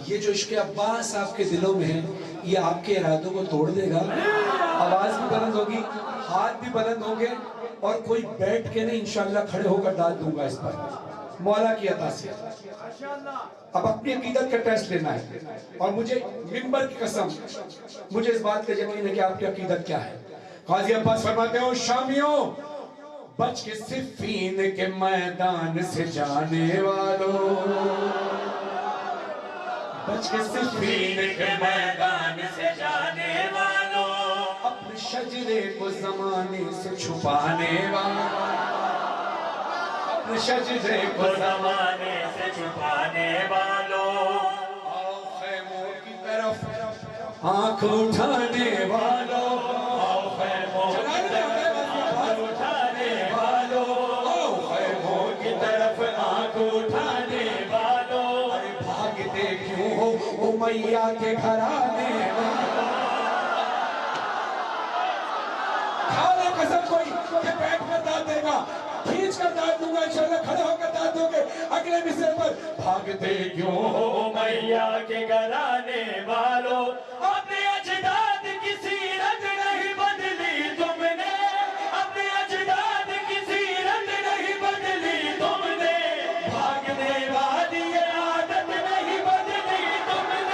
ये जो इश्क अब्बास आपके दिलों में है, ये आपके इरादों को तोड़ देगा। आवाज भी बुलंद होगी, हाथ भी बुलंद होंगे और कोई बैठ के नहीं इंशाल्लाह खड़े होकर दाद दूंगा इस पर, मौला की अता से। अब अपनी अकीदत का टेस्ट लेना है और मुझे मिंबर की कसम, मुझे इस बात का यकीन है कि आपकी अकीदत क्या है। गाजी अब्बास फरमाते हो, शामियों बच के सिफीन के मैदान से जाने वालों, बच के सिफीन के मैदान से जाने वालों, अपने शजरे को जमाने से छुपाने वालों, अपने शजरे को जमाने से छुपाने वालों, आओ खैमों की तरफ आंख उठाने वालों, आओ खैमों की तरफ आंख उठाने वालों, आओ खैमों की तरफ आंख उठाने वालों, अरे भागते क्यों हो उमैया के घराने वालों। खाने कसम कोई के बैठ कर दाद देगा, खींच कर दाद दूंगा इंशाल्लाह, खड़े होकर दाद दोगे अगले मिसरे पर। भागते क्यों हो मैया के घराने वालों, अपने अजदाद की सीरत नहीं बदली तुमने, अपने अजदाद की सीरत नहीं बदली तुमने, भागने वाली ये आदत नहीं बदली तुमने।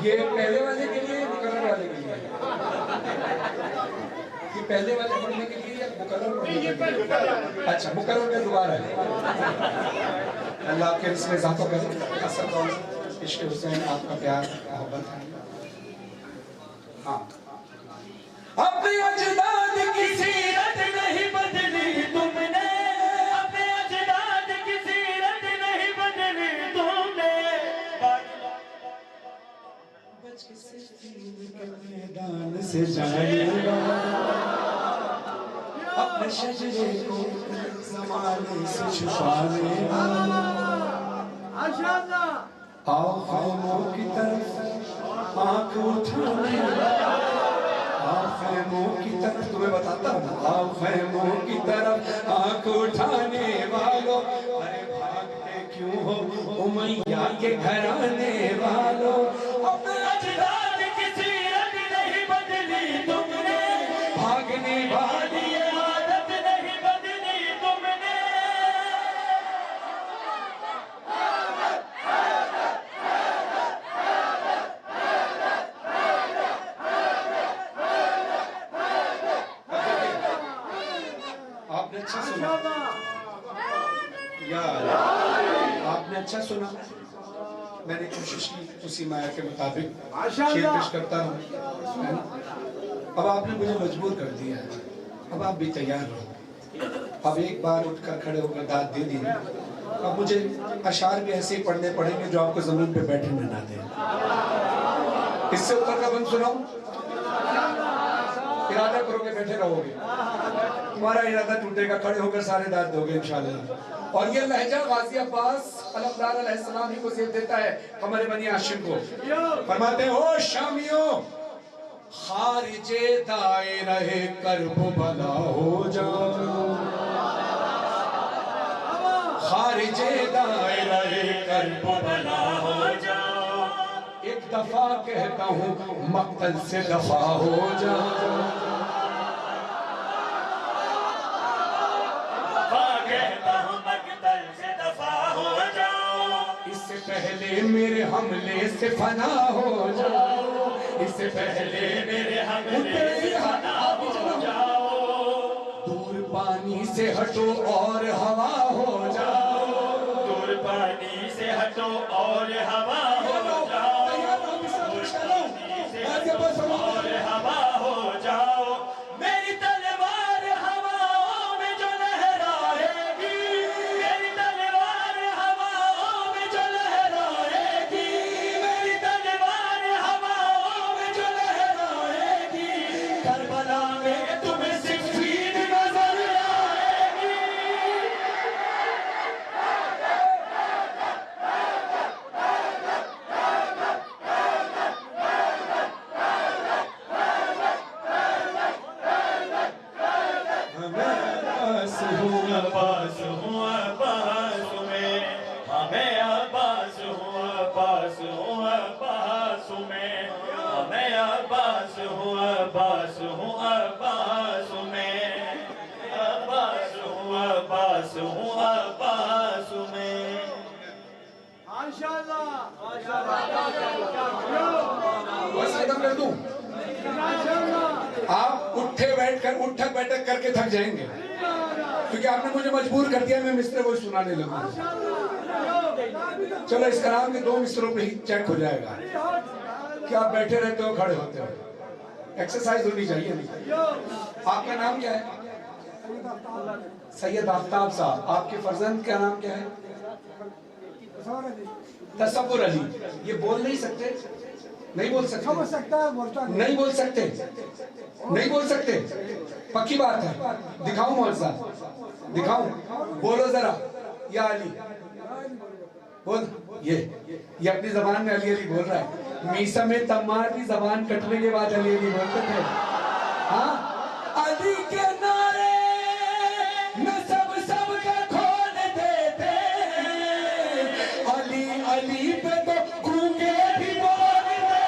ये पहले वाले के लिए, मुकर्रर वाले के लिए, ये पहले वाले पढ़ने के लिए या मुकर्रर पढ़ने के लिए? अच्छा, मुकर्रर में दोबारा है। अल्लाह आपके इसमें इजाफा करे। असल इश्क हुसैन आपका प्यार मोहब्बत है। हाँ, अपने अजदाद की सीरत नहीं बदली तुमने, अपने अजदाद की सीरत नहीं बदली तुमने, मैदान से जाएगा, अपने शजरे को ज़माने से छुपाने वाला, आओ खैमों की तरफ आंख उठाने वाला, आओ खैमों की तरफ, तुम्हें बताता हूँ, आओ खैमों की तरफ आंख उठाने वालों, अरे भागते क्यों हो उमैया के घराने वालों, अपने अजदाद की सीरत नहीं बदली तुमने, भागने वाली ये आदत नहीं बदली तुमने। आपने अच्छा सुना यार, आपने अच्छा सुना। मैंने कोशिश की उसी माया के मुताबिक शेर पेश करता हूँ, है ना? अब आपने मुझे मजबूर कर दिया है, अब आप भी तैयार रहो। अब एक बार उठकर खड़े होकर दाद दे दी, अब मुझे अशार भी ऐसे ही पढ़ने पड़ेंगे जो आपको जमीन पे बैठने ना दे। इससे ऊपर का बंद सुनाऊं? इरादा करोगे बैठे रहोगे, तुम्हारा इरादा टूटेगा, खड़े होकर सारे दाद दोगे इंशाल्लाह। और ये लहजा गाजी अब्बास अलमदार अलैहिस्सलाम ही को जेब देता है कमर बनी हाशिम को। फरमाते हैं ओ शामियों खारिजे दायरे कर्ब भला हो जाओ, खारिजे दायरे कर्ब भला हो जाओ, एक दफा कहता हूँ मक्तल से दफा हो जाओ, कहता हूँ मक्तल से दफा हो जाओ, इससे पहले मेरे हमले से फना हो जाओ, इससे पहले मेरे हमले से फना हो जाओ, दूर पानी से हटो और हवा हो जाओ, दूर पानी से हटो और हवा हो जाओ, और हवा हो जाओ, मेरी तलवार हवाओं में जो लहराएगी, मेरी तलवार हवाओं में जो लहराएगी, मेरी तलवार हवाओं में जो लहराएगी, करबला में तुम्हें सिफ़ीन नजर आएगी। अब्बास हूँ अब्बास में, हमें अब्बास हूँ अब्बास हूँ अब्बास में, हमें अब्बास हूँ अब्बास हूँ अब्बास में, अब्बास हूँ अब्बास हूँ अब्बास में। माशाअल्लाह बस खत्म कर दूं? आप उठक बैठक करके थक जाएंगे क्योंकि आपने मुझे मजबूर कर दिया मैं मिसरे वो सुनाने लगूं। चलो इस कलाम के 2 मिसरों पे ही चेक हो जाएगा कि आप बैठे रहते हो खड़े होते हो, एक्सरसाइज होनी चाहिए। आपका नाम क्या है? सैयद आफ्ताब साहब। आपके फर्जंद का नाम क्या है? तसव्वुर अली। ये बोल नहीं सकते? नहीं बोल सकते? समझ सकता है, बोलता नहीं बोल सकते? नहीं बोल सकते? पक्की बात है। दिखाऊं मौलवी साहब, दिखाऊं? बोलो जरा या अली बोल। ये अपनी जबान में अली अली बोल रहा है। मीसा में तम्मार की जबान कटने के बाद अली अली बोलते थे। हाँ, अली के नारे में सब का खोल देते, अली अली पे तो गूंगे भी बोल देते।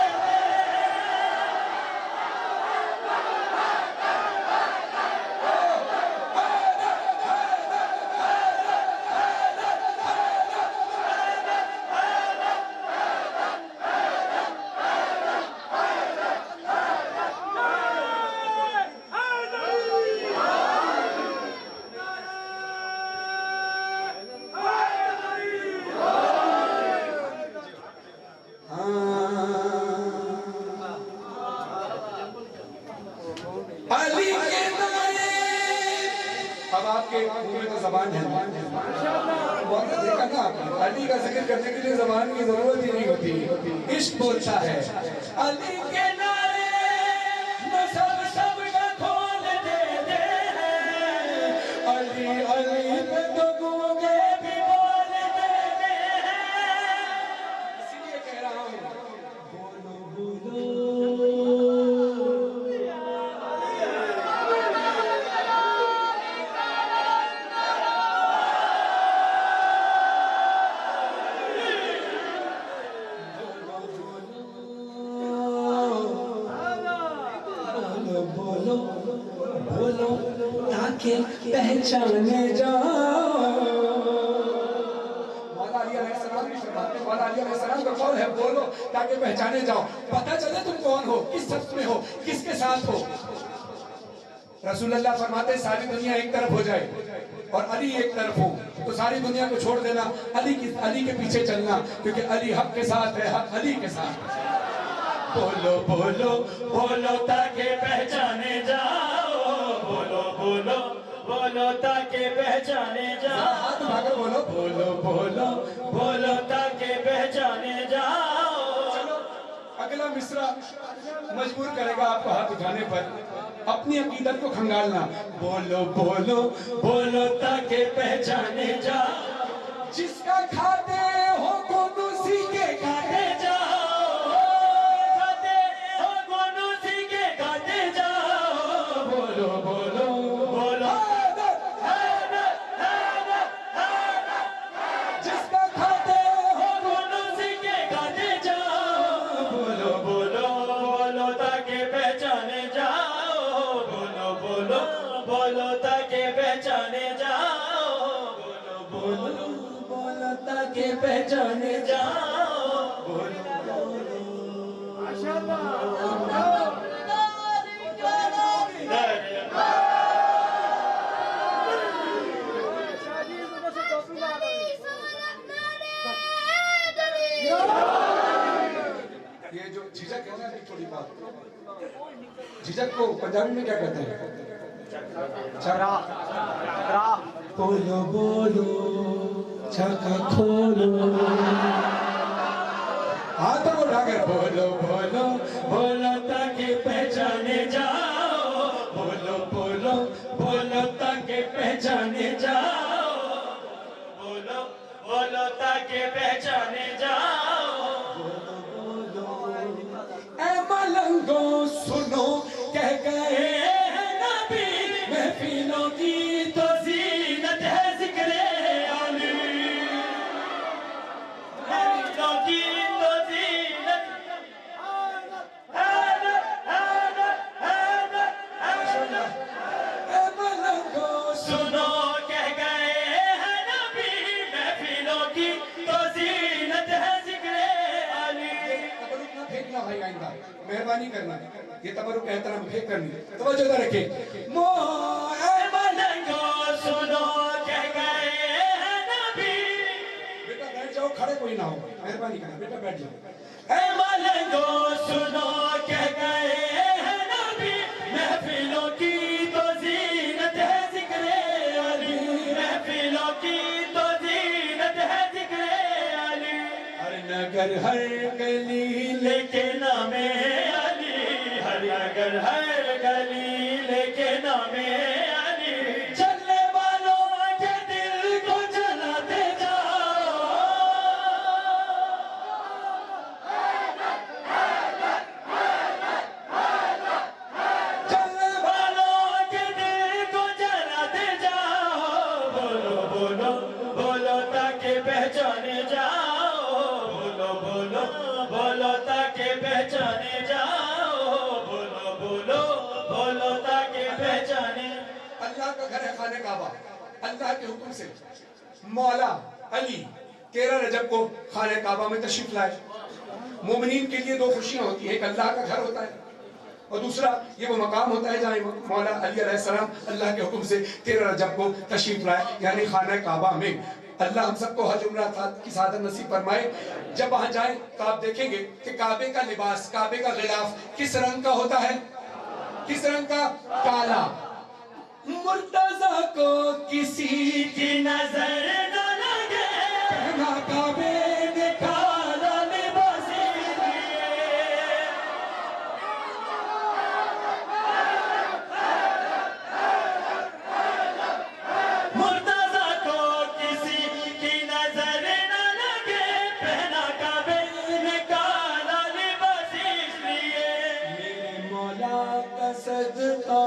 अली के नारे। अब आपके मुंह में तो जबान है, देखा ना आपने? अली का जिक्र करने के लिए जबान की जरूरत ही नहीं होती, इश्क बोलता है। अली के नारे में सब का खोल देते हैं, अली अली पे तो गूंगे भी बोल देते हैं। इसीलिए कह रहा हूँ बोलो बोलो बोलो बोलो ताकि पहचाने जाओ। मौला अली अलैहिस्सलाम की फरमाते हैं, मौला अली अलैहिस्सलाम का कौल है बोलो ताकि पहचाने जाओ, पता चले तुम कौन हो, किस सफ में हो, किसके साथ हो। रसूलुल्लाह फरमाते हैं सारी दुनिया एक तरफ हो जाए और अली एक तरफ हो तो सारी दुनिया को छोड़ देना, अली के पीछे चलना, क्योंकि अली हक के साथ है, हक अली के साथ। बोलो बोलो बोलो ताकि पहचाने जाओ, बोलो बोलो बोलो ताकि पहचाने जाओ। हाथ उठाकर बोलो बोलो बोलो बोलो ताकि पहचाने जाओ। चलो अगला मिसरा मजबूर करेगा आपको हाथ उठाने पर। अपनी अकीदत को खंगालना। बोलो बोलो बोलो ताकि पहचाने जा, जिसका खाते हो कौन उसी के खाते जाओ, खाते हो कौन उसी के खाते जाओ। बोलो बोलो बोलो जिसका खाते हो कौन उसी के खाते जाओ। बोलो बोलो बोलो ताकि पहचाने जाओ, बोलो बोलो बोलो ताकि पहचाने जाओ, बोलो बोलो बोलो ताकि पहचाने जाओ, बोलो बोलो। ये जो झिझक है ना, अभी थोड़ी बात, झिझक को पंजाबी में क्या कहते हैं? चरा। बोलो बोलो छक्का खोलो, हाथों को उठाकर बोलो बोलो बोलो ताकि पहचाने जाओ, बोलो बोलो बोलो ताकि पहचाने जाओ, बोलो बोलो ताकि पहचाने जाओ, बोलो बोलो। ऐ मलंगो सुनो कह गए हैं नबी, महफिलों की तो जीनत है जिक्रे आली, महफिलों की तो जीनत ऐ मलंगो सुनो कह गए हैं नबी, महफिलों की तो जीनत है जिक्रे आली। तबरुक ना फेंकना भाई, आइंदा मेहरबानी करना, ये तबरुक एहतराम फेंक करनी, तवज्जो ना रखे। मो ऐ मलंगो सुनो कह गए हैं नबी, बेटा बैठ जाओ, खड़े कोई ना हो, मेहरबानी करना बेटा बैठ जाओ। ऐ मलंगो सुनो कह गए हैं नबी, महफिलों की तो जीनत है जिक्रे अली, महफिलों की तो जीनत है जिक्रे अली। हर नगर हर गली लेके नामे अली, हर नगर हर गली लेके नामे अली, चलने वालों के दिल को जलाते जाओ, चलने वालों के दिल को जलाते जाओ। बोलो बोलो बोलो ताकि पहचाने जाओ, बोलो बोलो बोलो ताकि पहचाने जाओ, बोलो बोलो बोलो ताकि पहचाने। अल्लाह का घर है खाने काबा, अल्लाह के हुक्म से मौला अली 13 रजब को खाने काबा में तशरीफ लाए। मोमिनीन के लिए दो खुशियां होती है, एक अल्लाह का घर होता है और दूसरा ये वो मकाम होता है जहाँ मौला अली अलैहिस्सलाम अल्लाह के हुक्म से 13 रजब को तशरीफ लाए, यानी खाना काबा में। अल्लाह हम सबको हज उम्रा की सादत नसीब फरमाए। जब वहां जाए तो आप देखेंगे कि काबे का लिबास, काबे का गिलाफ किस रंग का होता है? किस रंग का? काला। मुर्तजा को किसी की नजर न लगे, पहना काबे ने काला लिबास लिए। मुर्तजा को किसी की नजर न लगे, पहना काबे ने काला लिबास लिए। मेरे मौला का सदका,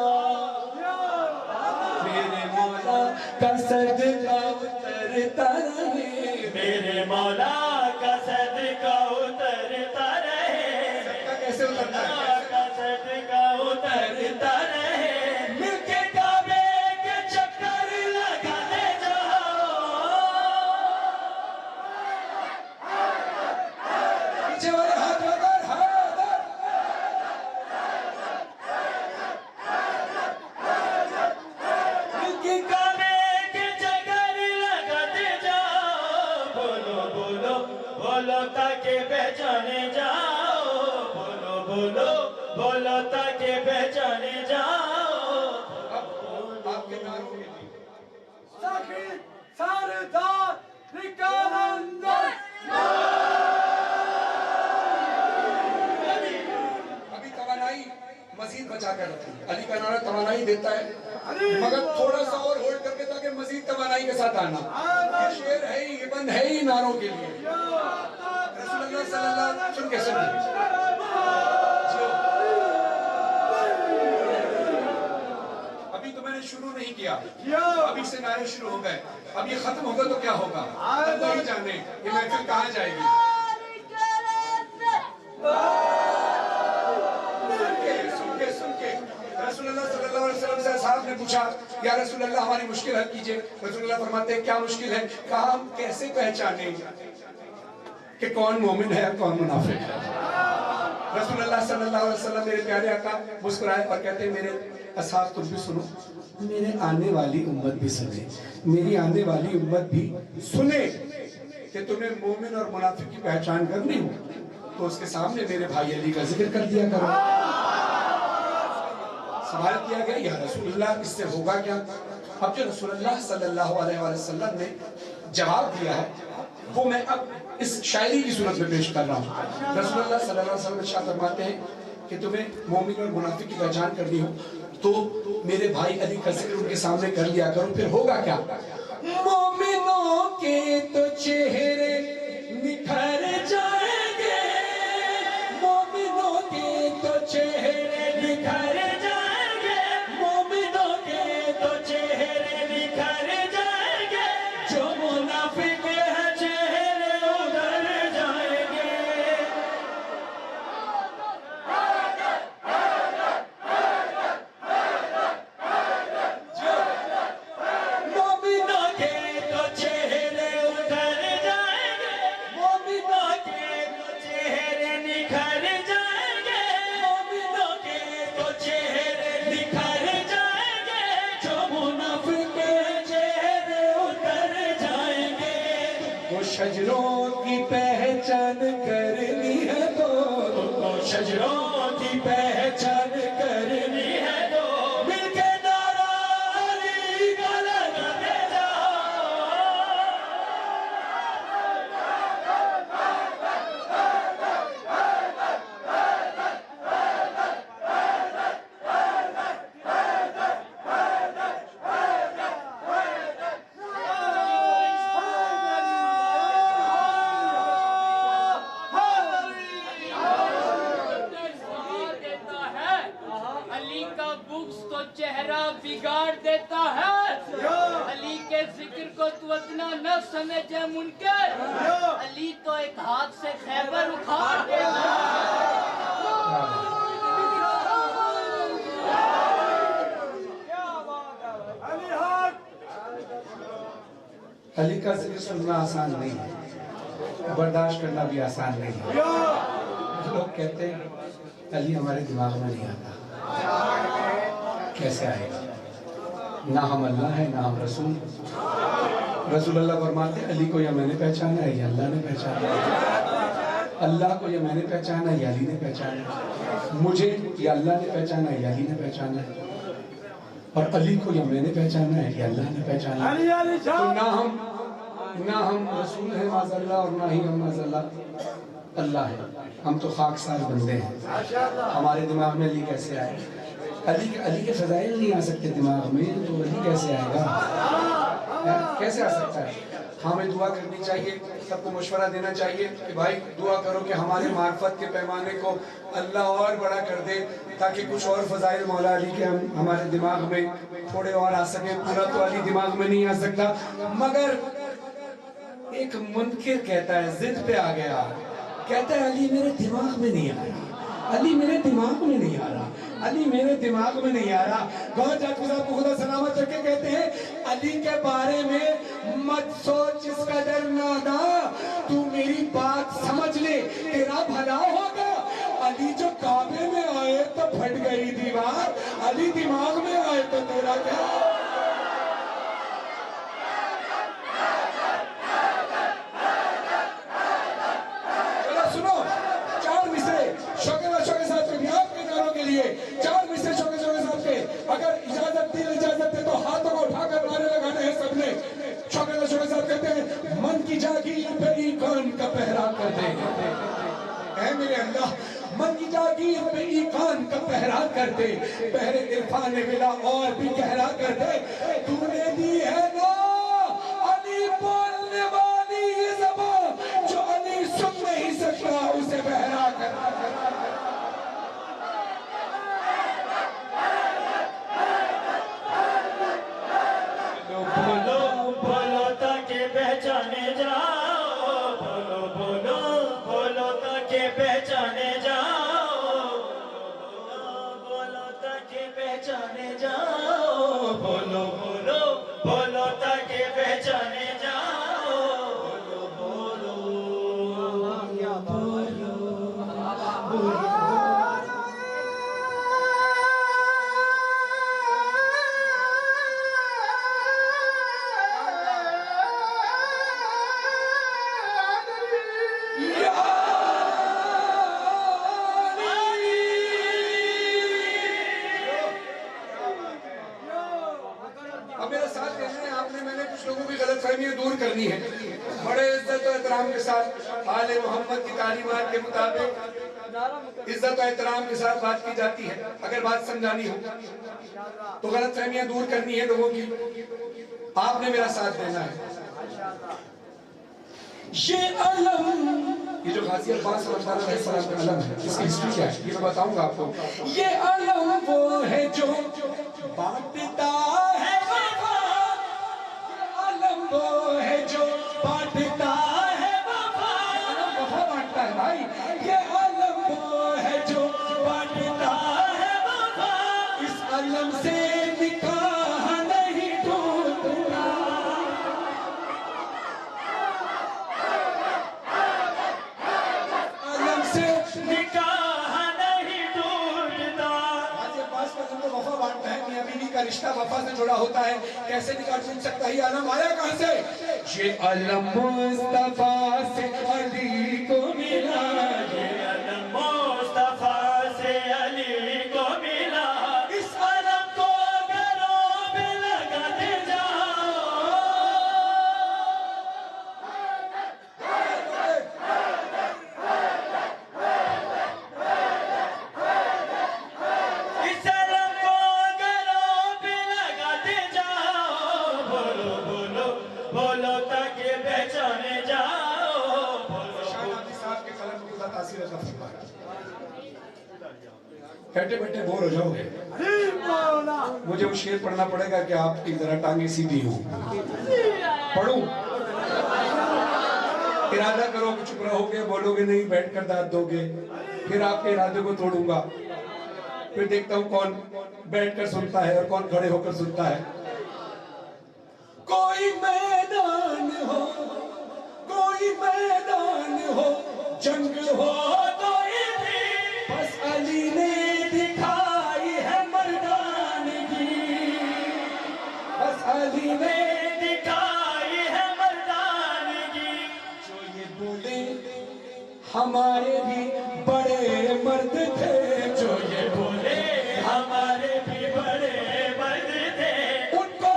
मेरे मौला का सदका उतरता रहे, मेरे मौला का सदका उतरता रहे। सदका कैसे उतरता है? का सदका उतरता रहे। मिलके काबे के चक्कर लगाते जाओ, पीछे वाले हाथ उधर, मिलके काबे के चक्कर लगाते जाओ। बोलो बोलो बोलो ताकि पहचाने जाओ, बोलो बोलो बोलो ताकि पहचाने जाओ। आपके नारों के लिए साखी सरदार निकालंदर अभी तवानाई मजीद बचा कर रखी है। अली का नारा तवानाई देता है, मगर थोड़ा सा और होल्ड करके ताकि मजीद तवानाई के साथ आना। ये शेर है ही, ये बंद है ही नारों के लिए। रसूलुल्लाह सल्लल्लाहु अलैहि वसल्लम कैसे अभी तो मैंने शुरू नहीं किया, अभी से नारे शुरू हो गए। अब ये खत्म होगा तो क्या होगा अल्लाह ही जाने। ये महफिल कहाँ जाएगी? सुन के रसूलुल्लाह सल्लल्लाहु अलैहि वसल्लम से साहब ने पूछा, या रसूलुल्लाह हमारी मुश्किल हल कीजिए। रसूलुल्लाह फरमाते हैं क्या मुश्किल है? कहा हम कैसे पहचाने कि कौन मोमिन है और कौन मुनाफिक है? रसूलुल्लाह सल्लल्लाहु अलैहि वसल्लम मेरे प्यारे आका मुस्कुराए और कहते हैं मेरे असहाब तुम भी सुनो, मेरे आने वाली उम्मत भी सुने, मेरी आने वाली उम्मत भी सुने कि तुम्हें मोमिन और मुनाफिक की पहचान करनी हो तो उसके सामने मेरे भाई अली का जिक्र कर दिया करो। सवाल किया गया या रसूलुल्लाह इससे होगा क्या? अब जो रसूलुल्लाह सल्लल्लाहु अलैहि वसल्लम ने जवाब दिया है वो मैं अब इस शायरी की सूरत में पेश कर रहा हूँ। रसूलुल्लाह सल्लल्लाहु अलैहि वसल्लम इरशाद फरमाते हैं कि तुम्हें मोमिन और मुनाफिक की पहचान करनी हो तो मेरे भाई अली का जिक्र उनके सामने कर लिया करो। फिर होगा क्या? मोमिनों के तो चेहरे निखर जाएंगे, मोमिनों के तो चेहरे निखर जाएंगे, मोमिनों के तो चेहरे निखर जाएंगे, जो मुनाफिक है चेहरे उधर जाएंगे। मोमिनों के तो चेहरे उधर जाएंगे, मोमिनों के तो चेहरे निखर जाएंगे, मोमिनों के तो चेहरे निखर जाएंगे, जो मुनाफिक चेहरे उतर जाएंगे। वो शजरों की पहचान करनी है तो शजरों की पहचान करनी है तो मिलके नारा अली का लगाते जाओ। देता है अली का बुक्स तो चेहरा बिगाड़ देता है। अली के जिक्र को तू इतना न समझे मुनकर, अली तो एक हाथ से खैबर उखाड़ देता अली का जिक्र सुनना आसान नहीं है, बर्दाश्त करना भी आसान नहीं है। लोग कहते हैं अली हमारे दिमाग में नहीं आता, कैसे आएगा? ना हम अल्लाह है ना हम रसूल। रसूलुल्लाह फरमाते अली को या मैंने पहचाना है या अल्लाह ने पहचाना है, अल्लाह को या मैंने पहचाना है या अली ने पहचाना है, मुझे या अल्लाह ने पहचाना है या अली ने पहचाना है, और अली को या मैंने पहचाना है या अल्लाह ने पहचाना है। तो ना हम रसूल हैं माज़अल्लाह और ना ही हम माज़अल्लाह अल्लाह है। हम तो खाकसार बंदे हैं। हमारे दिमाग में अली कैसे आए? अली के फजाइल नहीं आ सकते दिमाग में, तो अली कैसे आएगा? कैसे आ सकता है? हमें दुआ करनी चाहिए, सबको मशवरा देना चाहिए कि भाई दुआ करो कि हमारे मार्फत के पैमाने को अल्लाह और बड़ा कर दे, ताकि कुछ और फजाइल मौला अली के हमारे दिमाग में थोड़े और आ सके। पूरा तो अली दिमाग में नहीं आ सकता, मगर एक मुनकिर कहता है, जिद पे आ गया, कहता है अली मेरे दिमाग में नहीं आ रहा, अली मेरे दिमाग में नहीं आ रहा, अली मेरे दिमाग में नहीं आ रहा। गौर जाकू साहब को खुदा सलामत रखे कहते हैं अली के बारे में मत सोच इस कदर नादा, तू मेरी बात समझ ले तेरा भला होगा। अली जो काबे में आए तो फट गई दीवार, अली दिमाग में आए तो तेरा क्या? चार मिसरे शौके साहब के, अगर इजाजत दे तो हाथों को उठाकर नारे लगाने हैं सबने। शौके साहब कहते हैं मन की जागीर पे ईमान का पहरा कर दे। ऐ मेरे अल्लाह मन की जागीर पे ईकान का पहरा कर दे, पहरे इरफान मिला और भी गहरा कर दे। तूने दी है ना अली बोलने वाली ये ज़बान, जो अली सुन नहीं सकता उसे बहरा कर। बोलो बोलो ताकि पहचाने जाओ, बोलो बोलो बोलो ताकि पहचाने जाओ, बोलो ताकि पहचाने जाओ, बोलो बोलो बोलो ताकि पहचाने जाओ, बोलो बोलो बोलो। अब मेरा साथ देना है आपने, मैंने कुछ लोगों की गलतफहमी दूर करनी है। बड़े इज्जत और एहतराम के साथ आले मोहम्मद की तालीमात के मुताबिक इज्जत और एहतराम के साथ बात की जाती है। अगर बात समझानी हो तो गलतफहमियां दूर करनी है लोगों की, आपने मेरा साथ देना है। ये अलम, ये जो गाजी अब्बास रज़ियल्लाहु अन्हु का अलम है, इसकी हिस्ट्री क्या है ये मैं बताऊंगा आपको। ये अलम वो है जो बांटता है वफा, ये अलम वो है जो बांटता है वफा, वफा बांटता है भाई। ये अलम वो है जो बांटता है वफा, इस अलम से निकाह नहीं टूटता। का रिश्ता वफा से जुड़ा होता है, कैसे निकाल छूट सकता है? ये अलम आया कहां से? ये अलम मुस्तफा से अली को मिला, ये अलम मुस्तफा से अली को मिला, इस अलम को घरों में लगाते जाओ। इस अलम को बोलो ताकि पहचाने जाओ, बैठे बैठे बोर हो जाओगे, मुझे वो शेर पढ़ना पड़ेगा कि आपकी जरा टांगे सीधी हो। पढ़ूं? इरादा करो कि चुप रहोगे, बोलोगे नहीं, बैठकर दाद दोगे, फिर आपके इरादे को तोड़ूंगा। फिर देखता हूं कौन बैठकर सुनता है और कौन खड़े होकर सुनता है। कोई मैदान हो, कोई मैदान हो, जंग हो कोई भी, बस अली ने दिखाई है मर्दानगी, बस अली ने दिखाई है मर्दानगी। जो ये बोले हमारे भी बड़े मर्द थे, जो ये बोले हमारे भी बड़े मर्द थे, उनको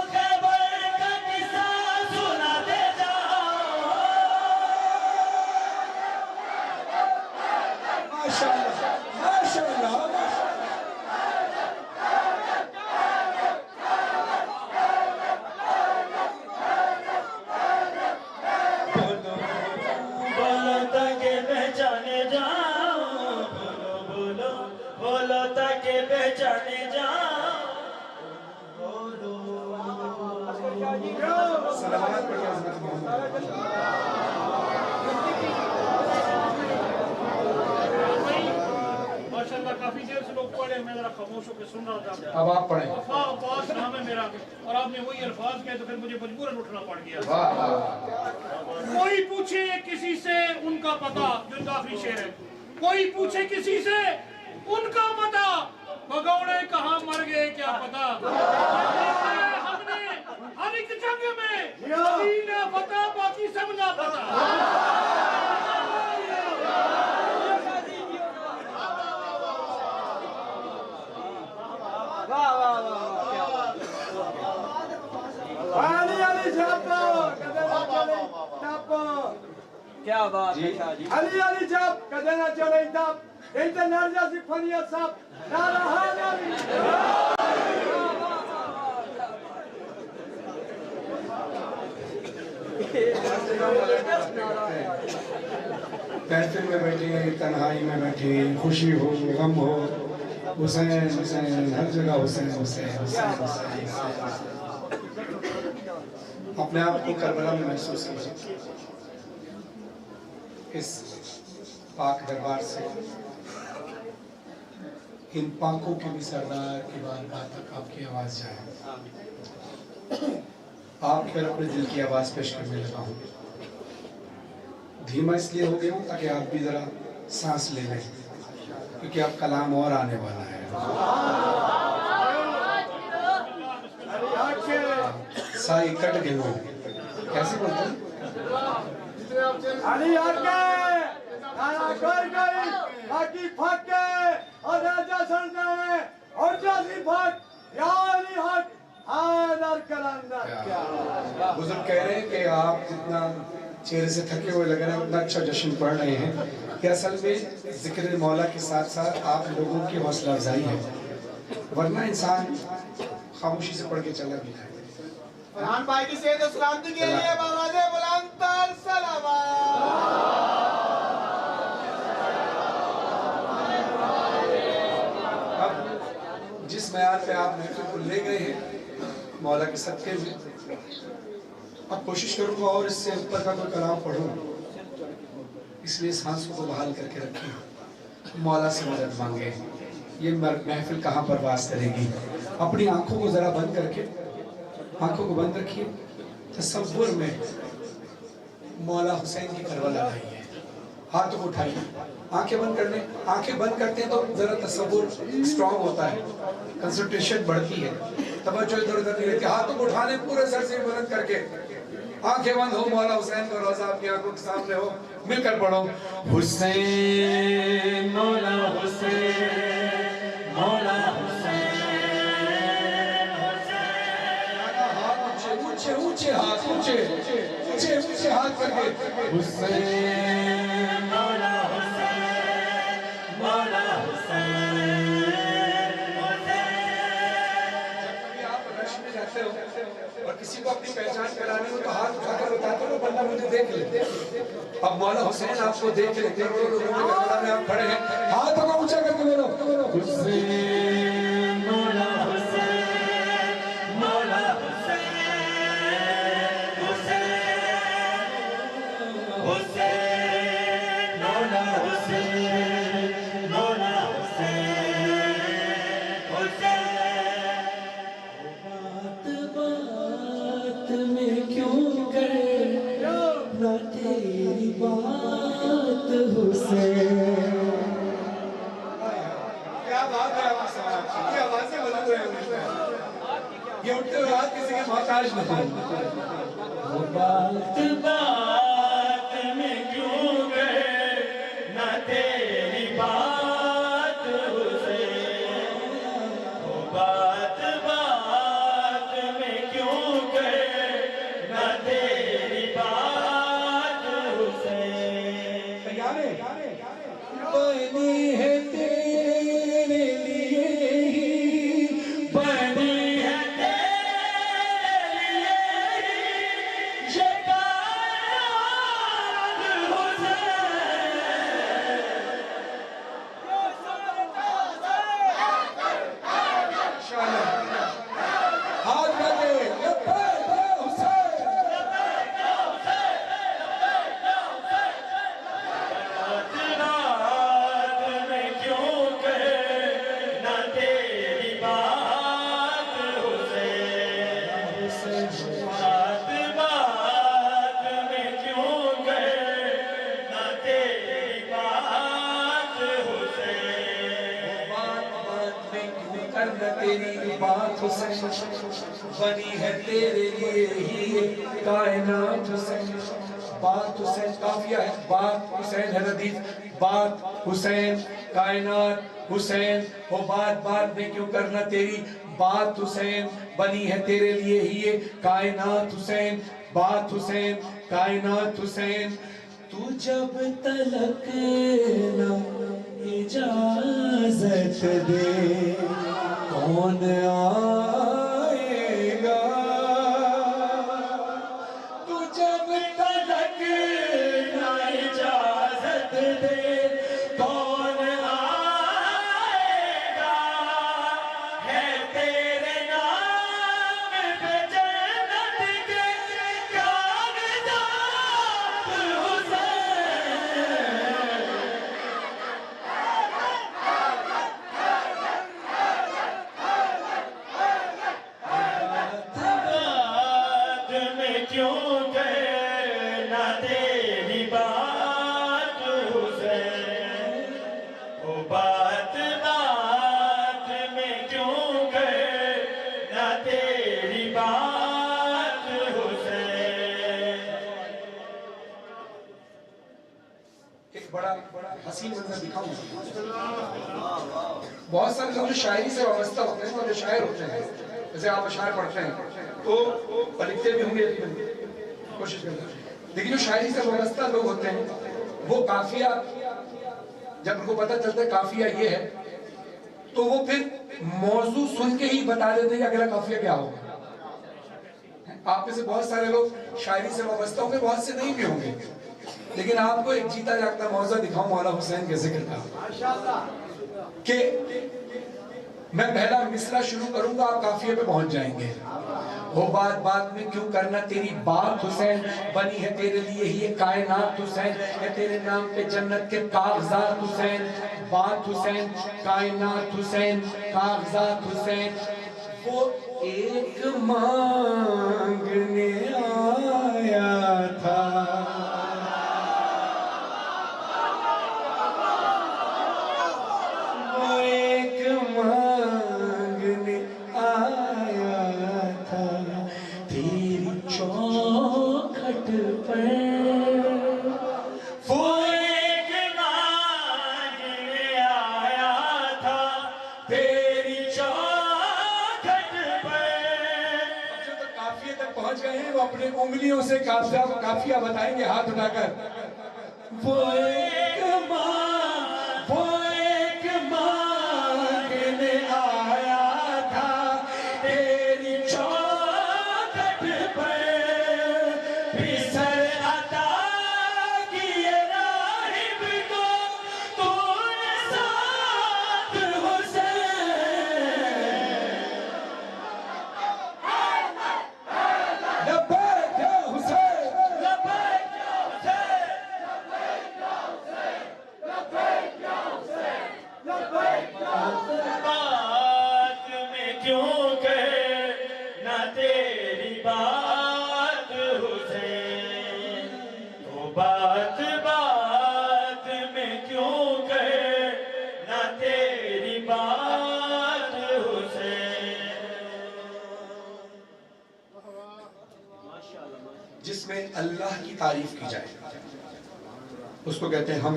पहचाने जाओ, सलावत पढ़िए हज़रत मोहम्मद। माशाल्लाह काफी देर से लोग पढ़े, मैं जरा खामोश होकर सुन रहा था। अब आप पढ़ें। वफा अब्बास नाम है मेरा, और आपने वही अल्फाज कहे तो फिर मुझे मजबूरन उठना पड़ गया। कोई पूछे किसी से उनका पता, जो आखिरी शेर है, कोई पूछे किसी से उनका पता, भगौड़े कहाँ मर गए क्या पता। हमने हर एक जंग में अली ने पता, बाकी सब ना पता। क्या बात है शाह जी। अली अली जब कदे ना चले तब International Faniat Sahab, Nara Hayali. महफिल में बैठे, तन्हाई में बैठे, खुशी हो, गम हो, हुसैन हुसैन, हर जगह हुसैन हुसैन हुसैन हुसैन। अपने आप को करबला में महसूस कीजिए, इस पाक दरबार से इन पाकों के भी सरदार की बारगाह तक आपकी आवाज जाए। आप फिर अपने दिल की आवाज पेश करने लगा हूँ। धीमा इसलिए हो गया हूँ ताकि आप भी जरा सांस ले लें, क्योंकि अब कलाम और आने वाला है। सारी कट गए हो, कैसे बोलते हैं? अली हके, नारा कोई कोई, बाकी फके, और राजा सरदार, और जासी फक, या अली हक, आदर कलंदर। बुजुर्ग कह रहे हैं कि आप जितना चेहरे से थके हुए लग रहे हैं, उतना अच्छा जश्न पढ़ रहे हैं। कि असल में जिक्र मौला के साथ साथ आप लोगों की हौसला अफजाई है, वरना इंसान खामोशी से पढ़ के चला भी जाए। फरहान भाई की सेहत और सलामती के लिए आवाज़े बुलंद तर सलावत। अब जिस म्यार पे आप महफिल को ले गए हैं मौला के सदके में, अब कोशिश करूंगा और इससे ऊपर का कोई कलाम पढ़ूं, इसलिए सांसों को बहाल करके रखें, मौला से मदद मांगे। ये महफिल कहाँ पर वास करेगी? अपनी आंखों को जरा बंद करके, आंखों को बंद रखिए, तसव्वुर में मौला हुसैन की करबला लाइए, हाथों को उठाइए, आंखें बंद कर लें। आंखें बंद करते हैं तो जरा तसव्वुर स्ट्रॉन्ग होता है, कंसंट्रेशन बढ़ती है, तवज्जो इधर उधर नहीं रहती। हाथों को उठाने पूरे सर से बुलंद करके, आंखें बंद हो, मौला हुसैन का रोजा आपकी आंखों के सामने हो, मिलकर पढ़ो हुसैन मौला हुसैन मौला हुसैन हुसैन। ऊंचे ऊंचे हाथ, ऊंचे ऊंचे ऊंचे हाथ करके हुसैन मौला हुसैन मौला हुसैन हुसैन। जब कभी आप रश में जाते हो और किसी को अपनी पहचान करानी हो तो हाथ उठाकर बताते हो, बंदा मुझे देख ले। अब मौला हुसैन आपको देख ले, करोड़ों लोगों के करबला में आप खड़े हैं, हाथों को ऊंचा करके बोलो हुसैन मौला हुसैन मौला हुसैन हुसैन हुसैन मौला हुसैन मौला हुसैन हुसैन। बात में क्यों करे ना तेरी बात हुसैन। क्या बात है आपकी साहब, ये आवाजें बुलंद हैं, ये उठते हुए हाथ किसी के मोहताज नहीं। वो बात बात में क्यों करे ना तेरी बात हुसैन। वो बात बात में क्यों करे ना तेरी बात हुसैन। बनी है तेरे लिए ही, बनी है तेरे लिए ही ये कायनात हुसैन। हाथ लगे लब्बैक या हुसैन, लब्बैक या हुसैन, लब्बैक या हुसैन। रात में क्यों कहे ना तेरी बात हुसैन। बात बात में क्यों कहे ना तेरी बात हुसैन। बात बात में क्यों करना तेरी बात हुसैन। बनी है तेरे लिए ही कायनात हुसैन। बात हुसैन काफिया है, बात हुसैन है रदीफ, बात हुसैन कायनात हुसैन। वो बात बात में क्यों करना तेरी बात हुसैन। बनी है तेरे लिए ही ये कायनात हुसैन। बात हुसैन कायनात हुसैन। तू जब तलक ना इजाजत दे कौन आएगा तू जब तक ना इजाजत दे कौन आएगा है तेरे नाम पे जन्नत के कागजात बात में क्यों कहना तेरी बात हुसैन ओ बात में क्यों कहना तेरी बात हुसैन। एक बड़ा हसीन मंजर दिखाऊं। बहुत सारे लोग जो शायरी से वाबस्ता होते हैं और जो शायर होते हैं, जैसे आप अशार पढ़ते हैं तो लिखते भी होंगे, कोशिश करते हैं, लेकिन जो शायरी से वाबस्ता लोग होते हैं वो काफिया, जब उनको पता चलता है काफिया ये है तो वो फिर मौजू सुन के ही बता देते हैं कि अगला काफिया क्या होगा। आप में से बहुत सारे लोग शायरी से वाबस्ता होंगे, बहुत से नहीं भी होंगे, लेकिन आपको एक जीता जागता मौजा दिखाऊं मौला हुसैन के जिक्र का कि मैं पहला मिसरा शुरू करूंगा, आप काफिये पे पहुंच जाएंगे। वो बात बात में क्यों करना तेरी बात हुसैन, बनी है तेरे लिए ही ये कायनात हुसैन, है तेरे नाम पे जन्नत के कागजात हुसैन। बात हुसैन, कायनात हुसैन, कागजात हुसैन। वो एक मांगने आया था, मांगने आया था तेरी चौखट पर। वो एक मांगने आया था तेरी चौखट पर। जो तो काफिया तक पहुंच गए हैं वो अपने उंगलियों से काफिया बताएंगे हाथ उठाकर। वो एक मांगने आया था तेरी चौखट पर, फिसल अता किए राहिब को तूने साथ हुसैन। लब्बैक या हुसैन, लब्बैक या हुसैन, लब्बैक या हुसैन, लब्बैक या हुसैन, लब्बैक या हुसैन। बात में क्यों कहना तेरी बात हुसैन, तो बात में क्यों कहना तेरी बात हुसैन। जिसमें अल्लाह की तारीफ की जाए उसको कहते हैं हम,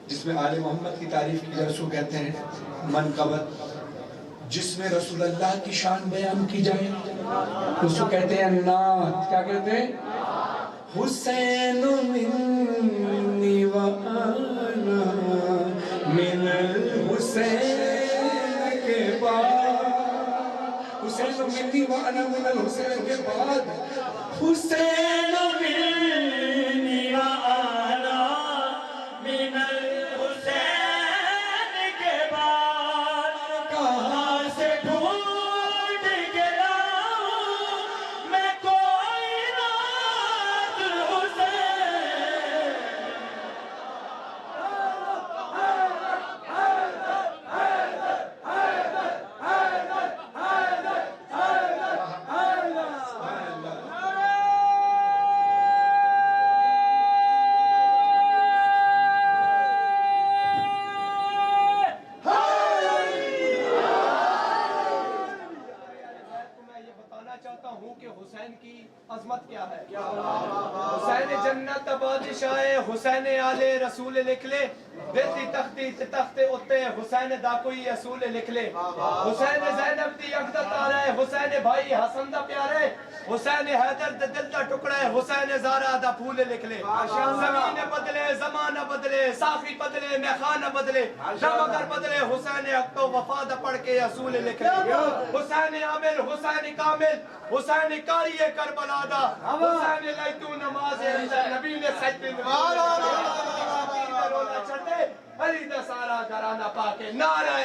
जिसमें आले मोहम्मद की तारीफ की जाए उसको कहते हैं मनकबत, जिसमें रसूलुल्लाह की शान बयान की जाए उसको कहते हैं नात। क्या कहते हैं? हुसैन मिन्नी व अना मिनल हुसैन के बाद, हुसैन मिन्नी व अना मिनल हुसैन के बाद, हुसैन मिन्नी व अना मिनल हुसैन के बाद, कहाँ से ढूंढ के लाऊं मैं कोई नात हुसैन। असूल लिख ले देती तख्ती तख्ते उत्ते हुसैन दा कोई असूल लिख ले हुसैन ज़ैनब दी अकदा तारा है हुसैन भाई हसन दा प्यारे हुसैन हैदर दा दिल दा टुकड़ा है हुसैन ज़ारा दा फूल लिख ले ज़मीन बदले ज़माना बदले साखी बदले मैखाना बदले दम अगर बदले हुसैन अक्तो वफा दा पढ़ के असूल लिख ले हुसैन आमिर हुसैन कामिल हुसैन कारी करबला दा हुसैन लैतू नमाज अंदर नबी ने सजदे रोला चढ़ते अली दा सारा घराना पाके नारा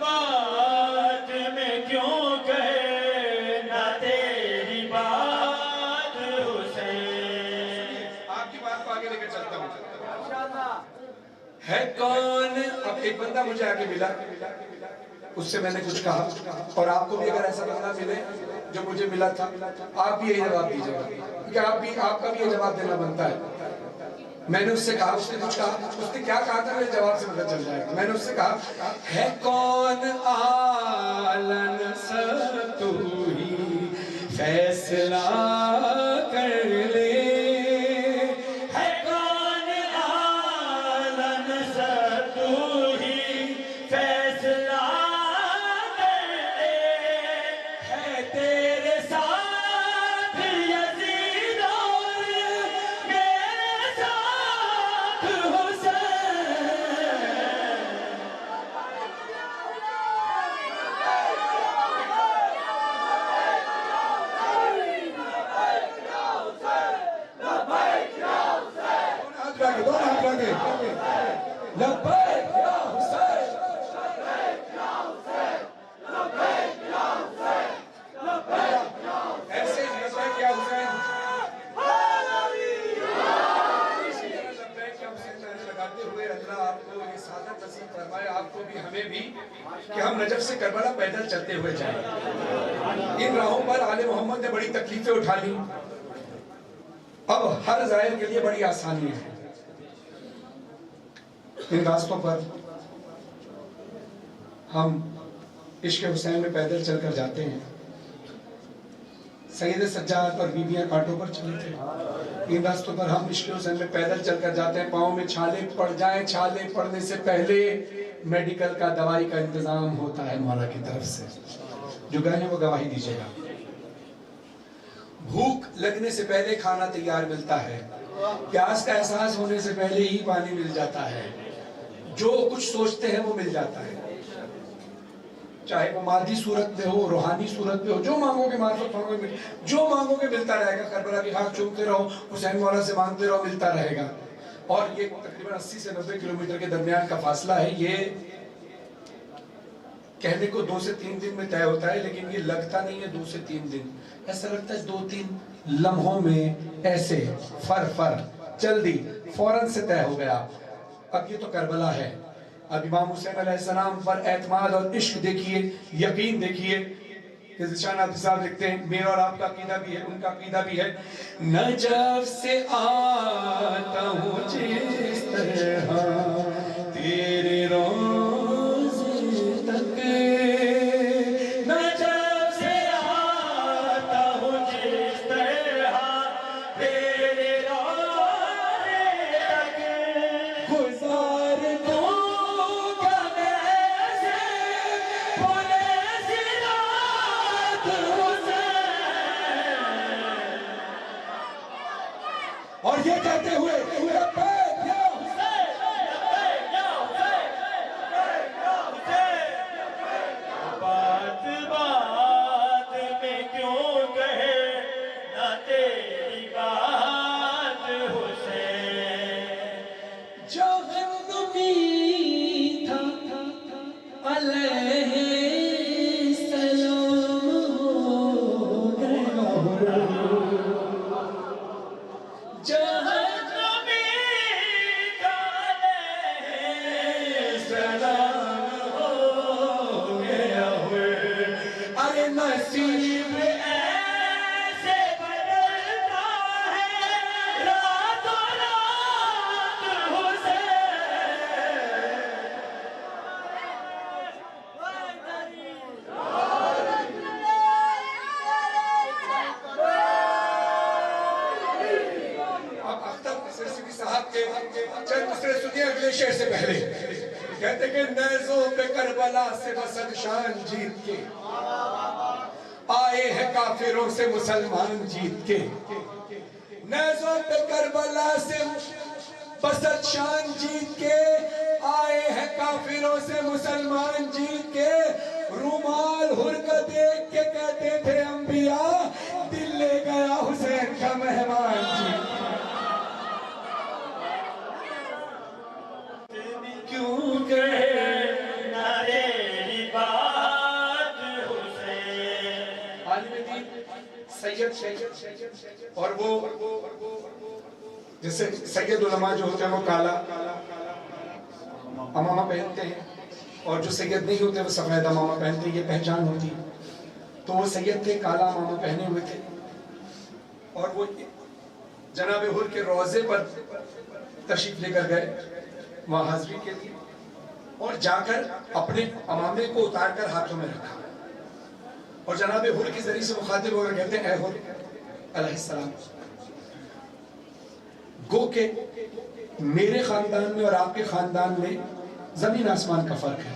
बात में क्यों कहे ना तेरी बात हुसैन। आपकी बात को आगे लेकर चलता हूँ। है कौन? अब एक बंदा मुझे आके मिला, उससे मैंने कुछ कहा, और आपको भी अगर ऐसा बंदा मिले जो मुझे मिला था, आप भी यही जवाब दीजिएगा, क्योंकि आपका भी ये जवाब देना बनता है। मैंने उससे कहा, उसने कुछ कहा, उसने क्या कहा था मेरे जवाब से पता चल जाएगा। मैंने उससे कहा, है कौन आलन सा तू ही फैसला कर ले, है कौन आलन सा तू ही फैसला कर ले, है तेरे साथ यजीद और मेरे साथ हुसैन। दोनों हाथ लगे, लब्बैक या हुसैन, ऐसे लब्बैक या हुसैन, लब्बैक या हुसैन नारे लगाते हुए अल्लाह आपको ये सादत नसीब फरमाए, आपको भी हमें भी, कि हम नजफ से करबला पैदल चलते हुए जाएं। इन राहों पर आले मोहम्मद ने बड़ी तकलीफें उठा ली, अब हर जायर के लिए बड़ी आसानी है। इन रास्तों पर हम इश्क हुसैन में पैदल चलकर जाते हैं। सैयद सज्जाद और बीबियां कांटों पर चली थी। इन रास्तों पर हम इश्क हुसैन में पैदल चलकर जाते हैं। पाँव में छाले पड़ जाएं, छाले पड़ने से पहले मेडिकल का दवाई का इंतजाम होता है मौला की तरफ से। जो गए हैं वो गवाही दीजिएगा। भूख लगने से पहले खाना तैयार मिलता है, प्यास का एहसास होने से पहले ही पानी मिल जाता है, जो कुछ सोचते हैं वो मिल जाता है, चाहे वो मादी सूरत में हो, रूहानी सूरत में हो, जो मांगोगे मार्फत मांगोगे, जो मांगोगे मिलता रहेगा। करबला की खाक चूमते रहो, हुसैन मौला से मांगते रहो, मिलता रहेगा। और ये तकरीबन 80 से 90 किलोमीटर के दरमियान का फासला है। ये कहने को 2 से 3 दिन में तय होता है, लेकिन ये लगता नहीं है 2 से 3 दिन, ऐसा लगता है 2-3 लम्हों में, ऐसे फर जल्दी फौरन से तय हो गया। अब ये तो करबला है। अब इमाम हुसैन अलैहिस्सलाम पर एतमाद और इश्क देखिए, यकीन देखिए। ज़िशान आफी साहब लिखते हैं, मेरा और आपका अकीदा भी है, उनका अकीदा भी है। नजफ से आता हूँ जिस तरह तेरे रोज़े तक, नजफ से आता हूँ जिस तरह तेरे रोज़े तक, गुजार दूंगा कैसे भूले सिरात हुसैन। और ये कहते हुए लब्बैक या बात बात में क्यों कहे ना तेरी बात हुसैन। जहन्नमी था अलैहिस्सलाम हो गया, जहन्नमी का सलाम हो गया हुए। अरे नसीब ऐसे बदलता है रातों रात हुसैन। सिरसिदी साहब के चंद मिसरे सुनिए अगले शेर से पहले। कहते कि नेज़ों पे करबला से बसत शान जीत के आए हैं काफिरों से मुसलमान जीत के। नेज़ों पे करबला से बसत शान जीत के आए हैं काफिरों से मुसलमान जीत के। रुमाल हुर का देख के कहते थे अंबिया दिल ले गया हुसैन का मेहमान जी। क्यों कहे ना तेरी बात हुसैन। आलिम दीन सैयद और वो जैसे सैयद उलमा जो होते हैं वो काला अमामा पहनते हैं और जो सैयद नहीं होते वो सफेद अमामा पहनते हैं, ये पहचान होती है। तो वो सैयद थे, काला अमामा पहने हुए थे और वो जनाब हुर के रोजे पर तशरीफ लेकर गए वहां हाजिरी के लिए और जाकर अपने अमामे को उतार कर हाथों में रखा और जनाब हुर के जरिए से मुखातिब होकर कहते हैं, ऐ हुर अलैहिस्सलाम, गो के मेरे खानदान में और आपके खानदान में जमीन आसमान का फर्क है।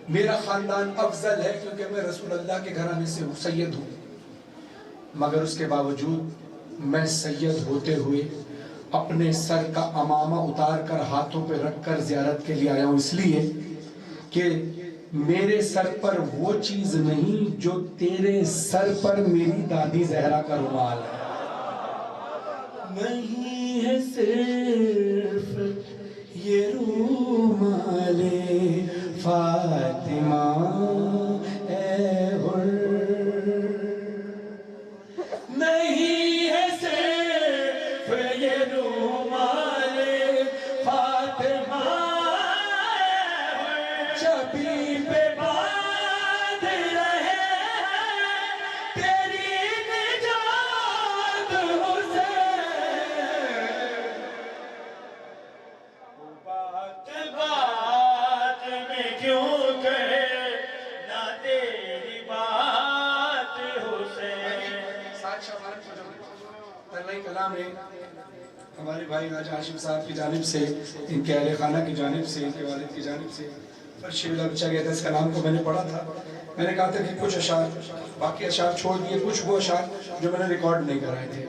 मेरा खानदान अफजल है क्योंकि मैं रसूल अल्लाह के घराने से हूँ, सैयद हूँ, मगर उसके बावजूद मैं सैयद होते हुए अपने सर का अमामा उतार कर हाथों पे रख कर जियारत के लिए आया हूँ, इसलिए कि मेरे सर पर वो चीज नहीं जो तेरे सर पर मेरी दादी जहरा का रुमाल है। नहीं है सिर्फ ये रूमाले फातिमा ए हुर, नहीं है सिर्फ ये रूमाले फातिमा ए हुर, जबी पे बांध रहे तेरी निजात हुसैन। बात में क्यों कहे ना तेरी बात हुसैन। कलाम है हमारे भाई राजा हाशिम साहब की जानिब से, इनके अहले खाना की जानिब से, इनके वालिद की जानिब से फर्शीला बच्चा गया था। इस कलाम को मैंने पढ़ा था, मैंने कहा था कि कुछ अशार, बाकी अशार छोड़ दिए, कुछ वो अशार जो मैंने रिकॉर्ड नहीं कराए थे,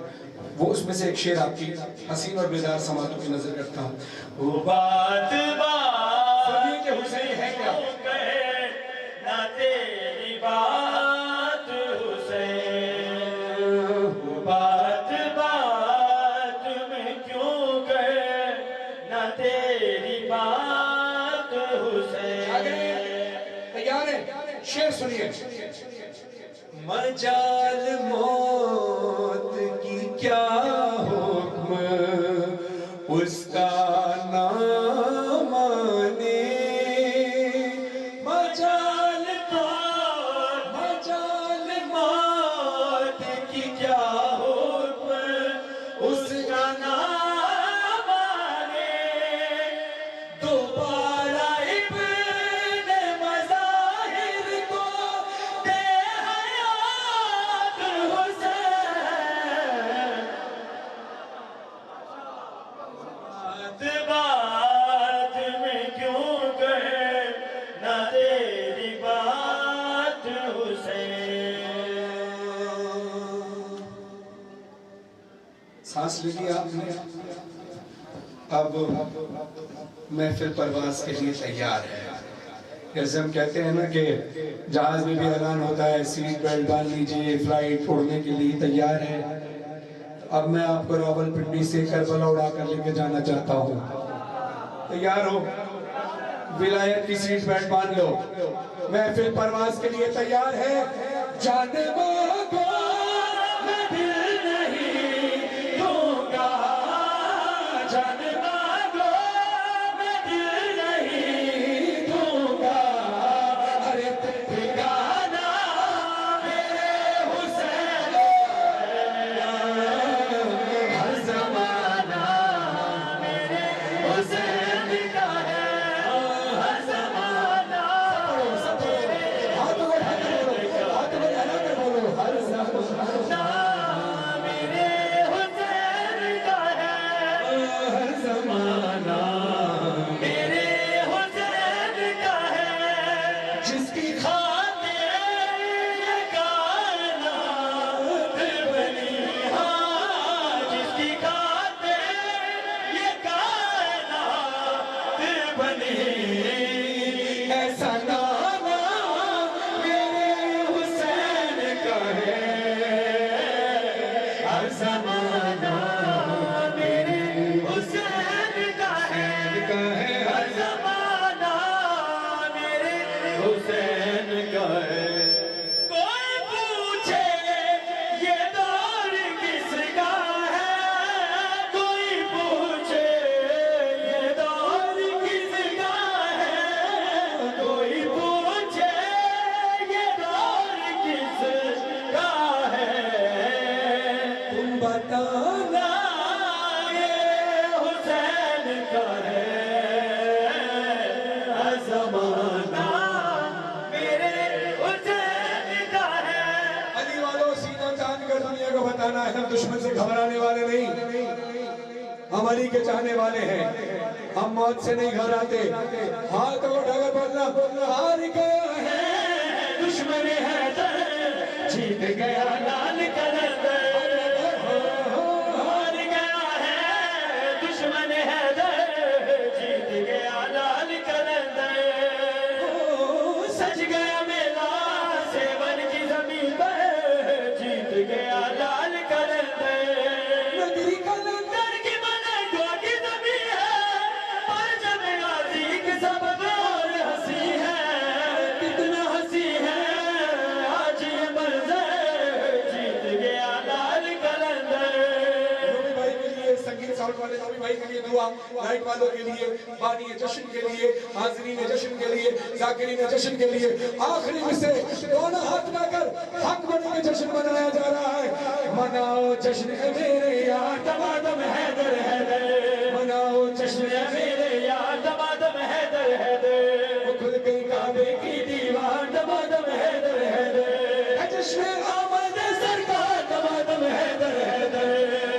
वो उसमें से एक शेर आपकी हसीन और बेदार समातों की नजर करता हूँ। वो बात सुनिए कि हुसैन है क्या। कहे ना तेरी बात हुसैन। वो बात में क्यों कहे ना तेरी बात हुसैन। तैयार है, शेर सुनिए। मजाल मौत की क्या हुक्म उसका ना माने। मजाल मौत की क्या हुक्म उसका ना माने। दोबारा इब्ने मज़ाहिर को दे हयात हुसैन। बात में क्यों कहे ना तेरी बात हुसैन। सांस ले लिया आपने, अब महफिल परवाज के लिए तैयार है। जैसे हम कहते हैं ना कि जहाज में भी ऐलान होता है सीट बेल्ट बांध लीजिए, फ्लाइट उड़ने के लिए तैयार है। अब मैं आपको रावलपिंडी से करबला उड़ा कर लेके जाना चाहता हूँ। तैयार हो? विलायत की सीट बेल्ट बांध लो, महफिल परवाज के लिए तैयार है। जाने मांगो मैं दिल नहीं दूंगा, जाने मांगो मैं दिल नहीं दूंगा। अरे ठिकाना मेरे हुसैन, हर जमाना मेरे हुसैन का है, हर जमाना। हाथ बढ़ा कर बोलो, हाथ बढ़ा कर बोलो, हर जमाना मेरे हुसैन का है, जिसकी खातिर ये कायनात बनी, हाँ जिसकी खातिर ये कायनात बनी। ऐसा नाना मेरे हुसैन का है, हर ज़माना मेरे हुसैन का है, हर ज़माना मेरे हुसैन का है। कोई पूछे ये दौर किसका है, कोई पूछे ये दौर किसका है, कोई पूछे ये दौर किसका है, तुम बताना ये हुसैन का है, हर ज़माना मेरे हुसैन का है। अली वालों, सीना तान कर दुनिया को बताना है, हम दुश्मन से घबराने वाले नहीं, हम अली के चाहने वाले हैं, हम मौत से नहीं घबराते। हाथ उठाकर बोलना, हार गया है दुश्मन है जीत गया लाल कलंदर, हार गया है दुश्मन है जीत गया लाल कलंदर। सज गया मेला सेवन की जमीन पर, जीत गया लाल कलंदर। नगरी कलंदर की मलकों की जमीन है, पर जब गाजी की सबब और हंसी है, कितना हंसी है आज ये मंजर, जीत गया लाल कलंदर। नबी भाई के लिए, संगीत साउंड वाले नबी भाई के लिए दुआ, लाइट वालों के लिए, बानी जश्न के लिए, हाज़रीन जश्न के लिए, ज़ाकिरीन जश्न के लिए, आखिरी में से दोनों हाथ मिलाकर हक बन के जश्न मनाया जा रहा है। मनाओ जश्न मेरे यार दमादम हैदर हैदर, मनाओ जश्न मेरे यार दमादम हैदर हैदर, खुद के काबे की दीवार दमादम हैदर हैदर, जश्न आमद सरकार दमादम हैदर हैदर,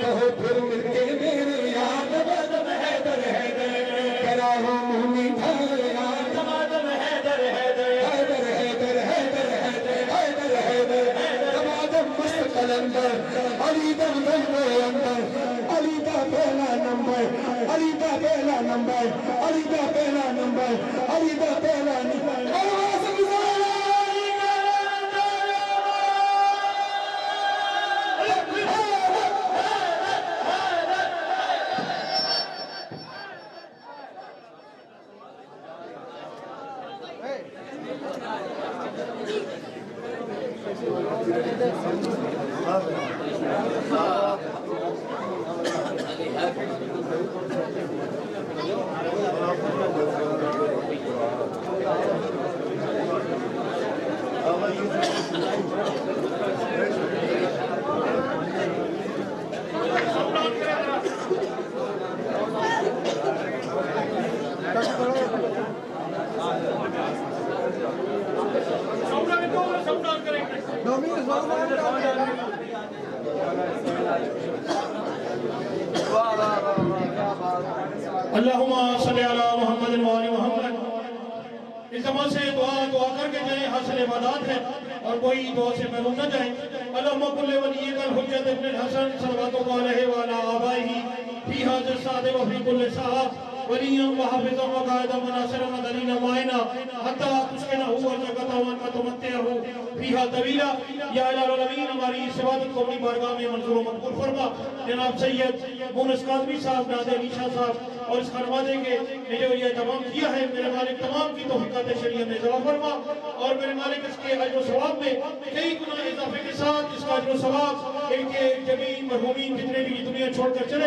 कहो फिर मिलके मेरे यार दमादम हैदर हैदर, कराहो मुनी थारे यार दमादम हैदर हैदर, हैदर हैदर हैदर हैदर हैदर हैदर दमादम मस्त कलंदर, अली दम दम में अंदर, अली का पहला नंबर, अली का पहला नंबर, अली का पहला नंबर, अली का पहला नंबर। आवाज़ गुजारा अल्लाहुम्मा सल्ली अला मुहम्मद व आलि मुहम्मद। इस जमा से दुआ करके जाए, हासिल इबादत है और कोई दुआ से महरूम न जाए। अल्लाहुम्मा कुल्ले वलिय्यिकल हुज्जत इब्न हसन सल्लल्लाहु अलैहि व अला आबाइही फी हाज़िल साद व फी कुल्li साह वलिय्यन व हाफ़िज़न व क़ाइदन व नासिरन व दलीलन व आइना हत्ता तुस्किनहु व जगतहु व तुमत्तिअहु फीहा तवीला। या इलाहुल आलमीन, हमारी इस इबादत को अपनी बारगाह में मंजूर व मकबूल फरमा। जनाब सैयद मुनिस काज़मी साहब, नाज़िर अली शाह साहब और इस खरवादे के ने जो ये तमाम किया है, मेरे मालिक तमाम की तौफ़ीक़ात शरीयत में इज़ाफ़ा फरमा और मेरे मालिक इसके अजर व सवाब में कई गुना इजाफे के साथ इसका अजर व सवाब इनके जमीन मरहूमीन जितने भी दुनिया छोड़कर चले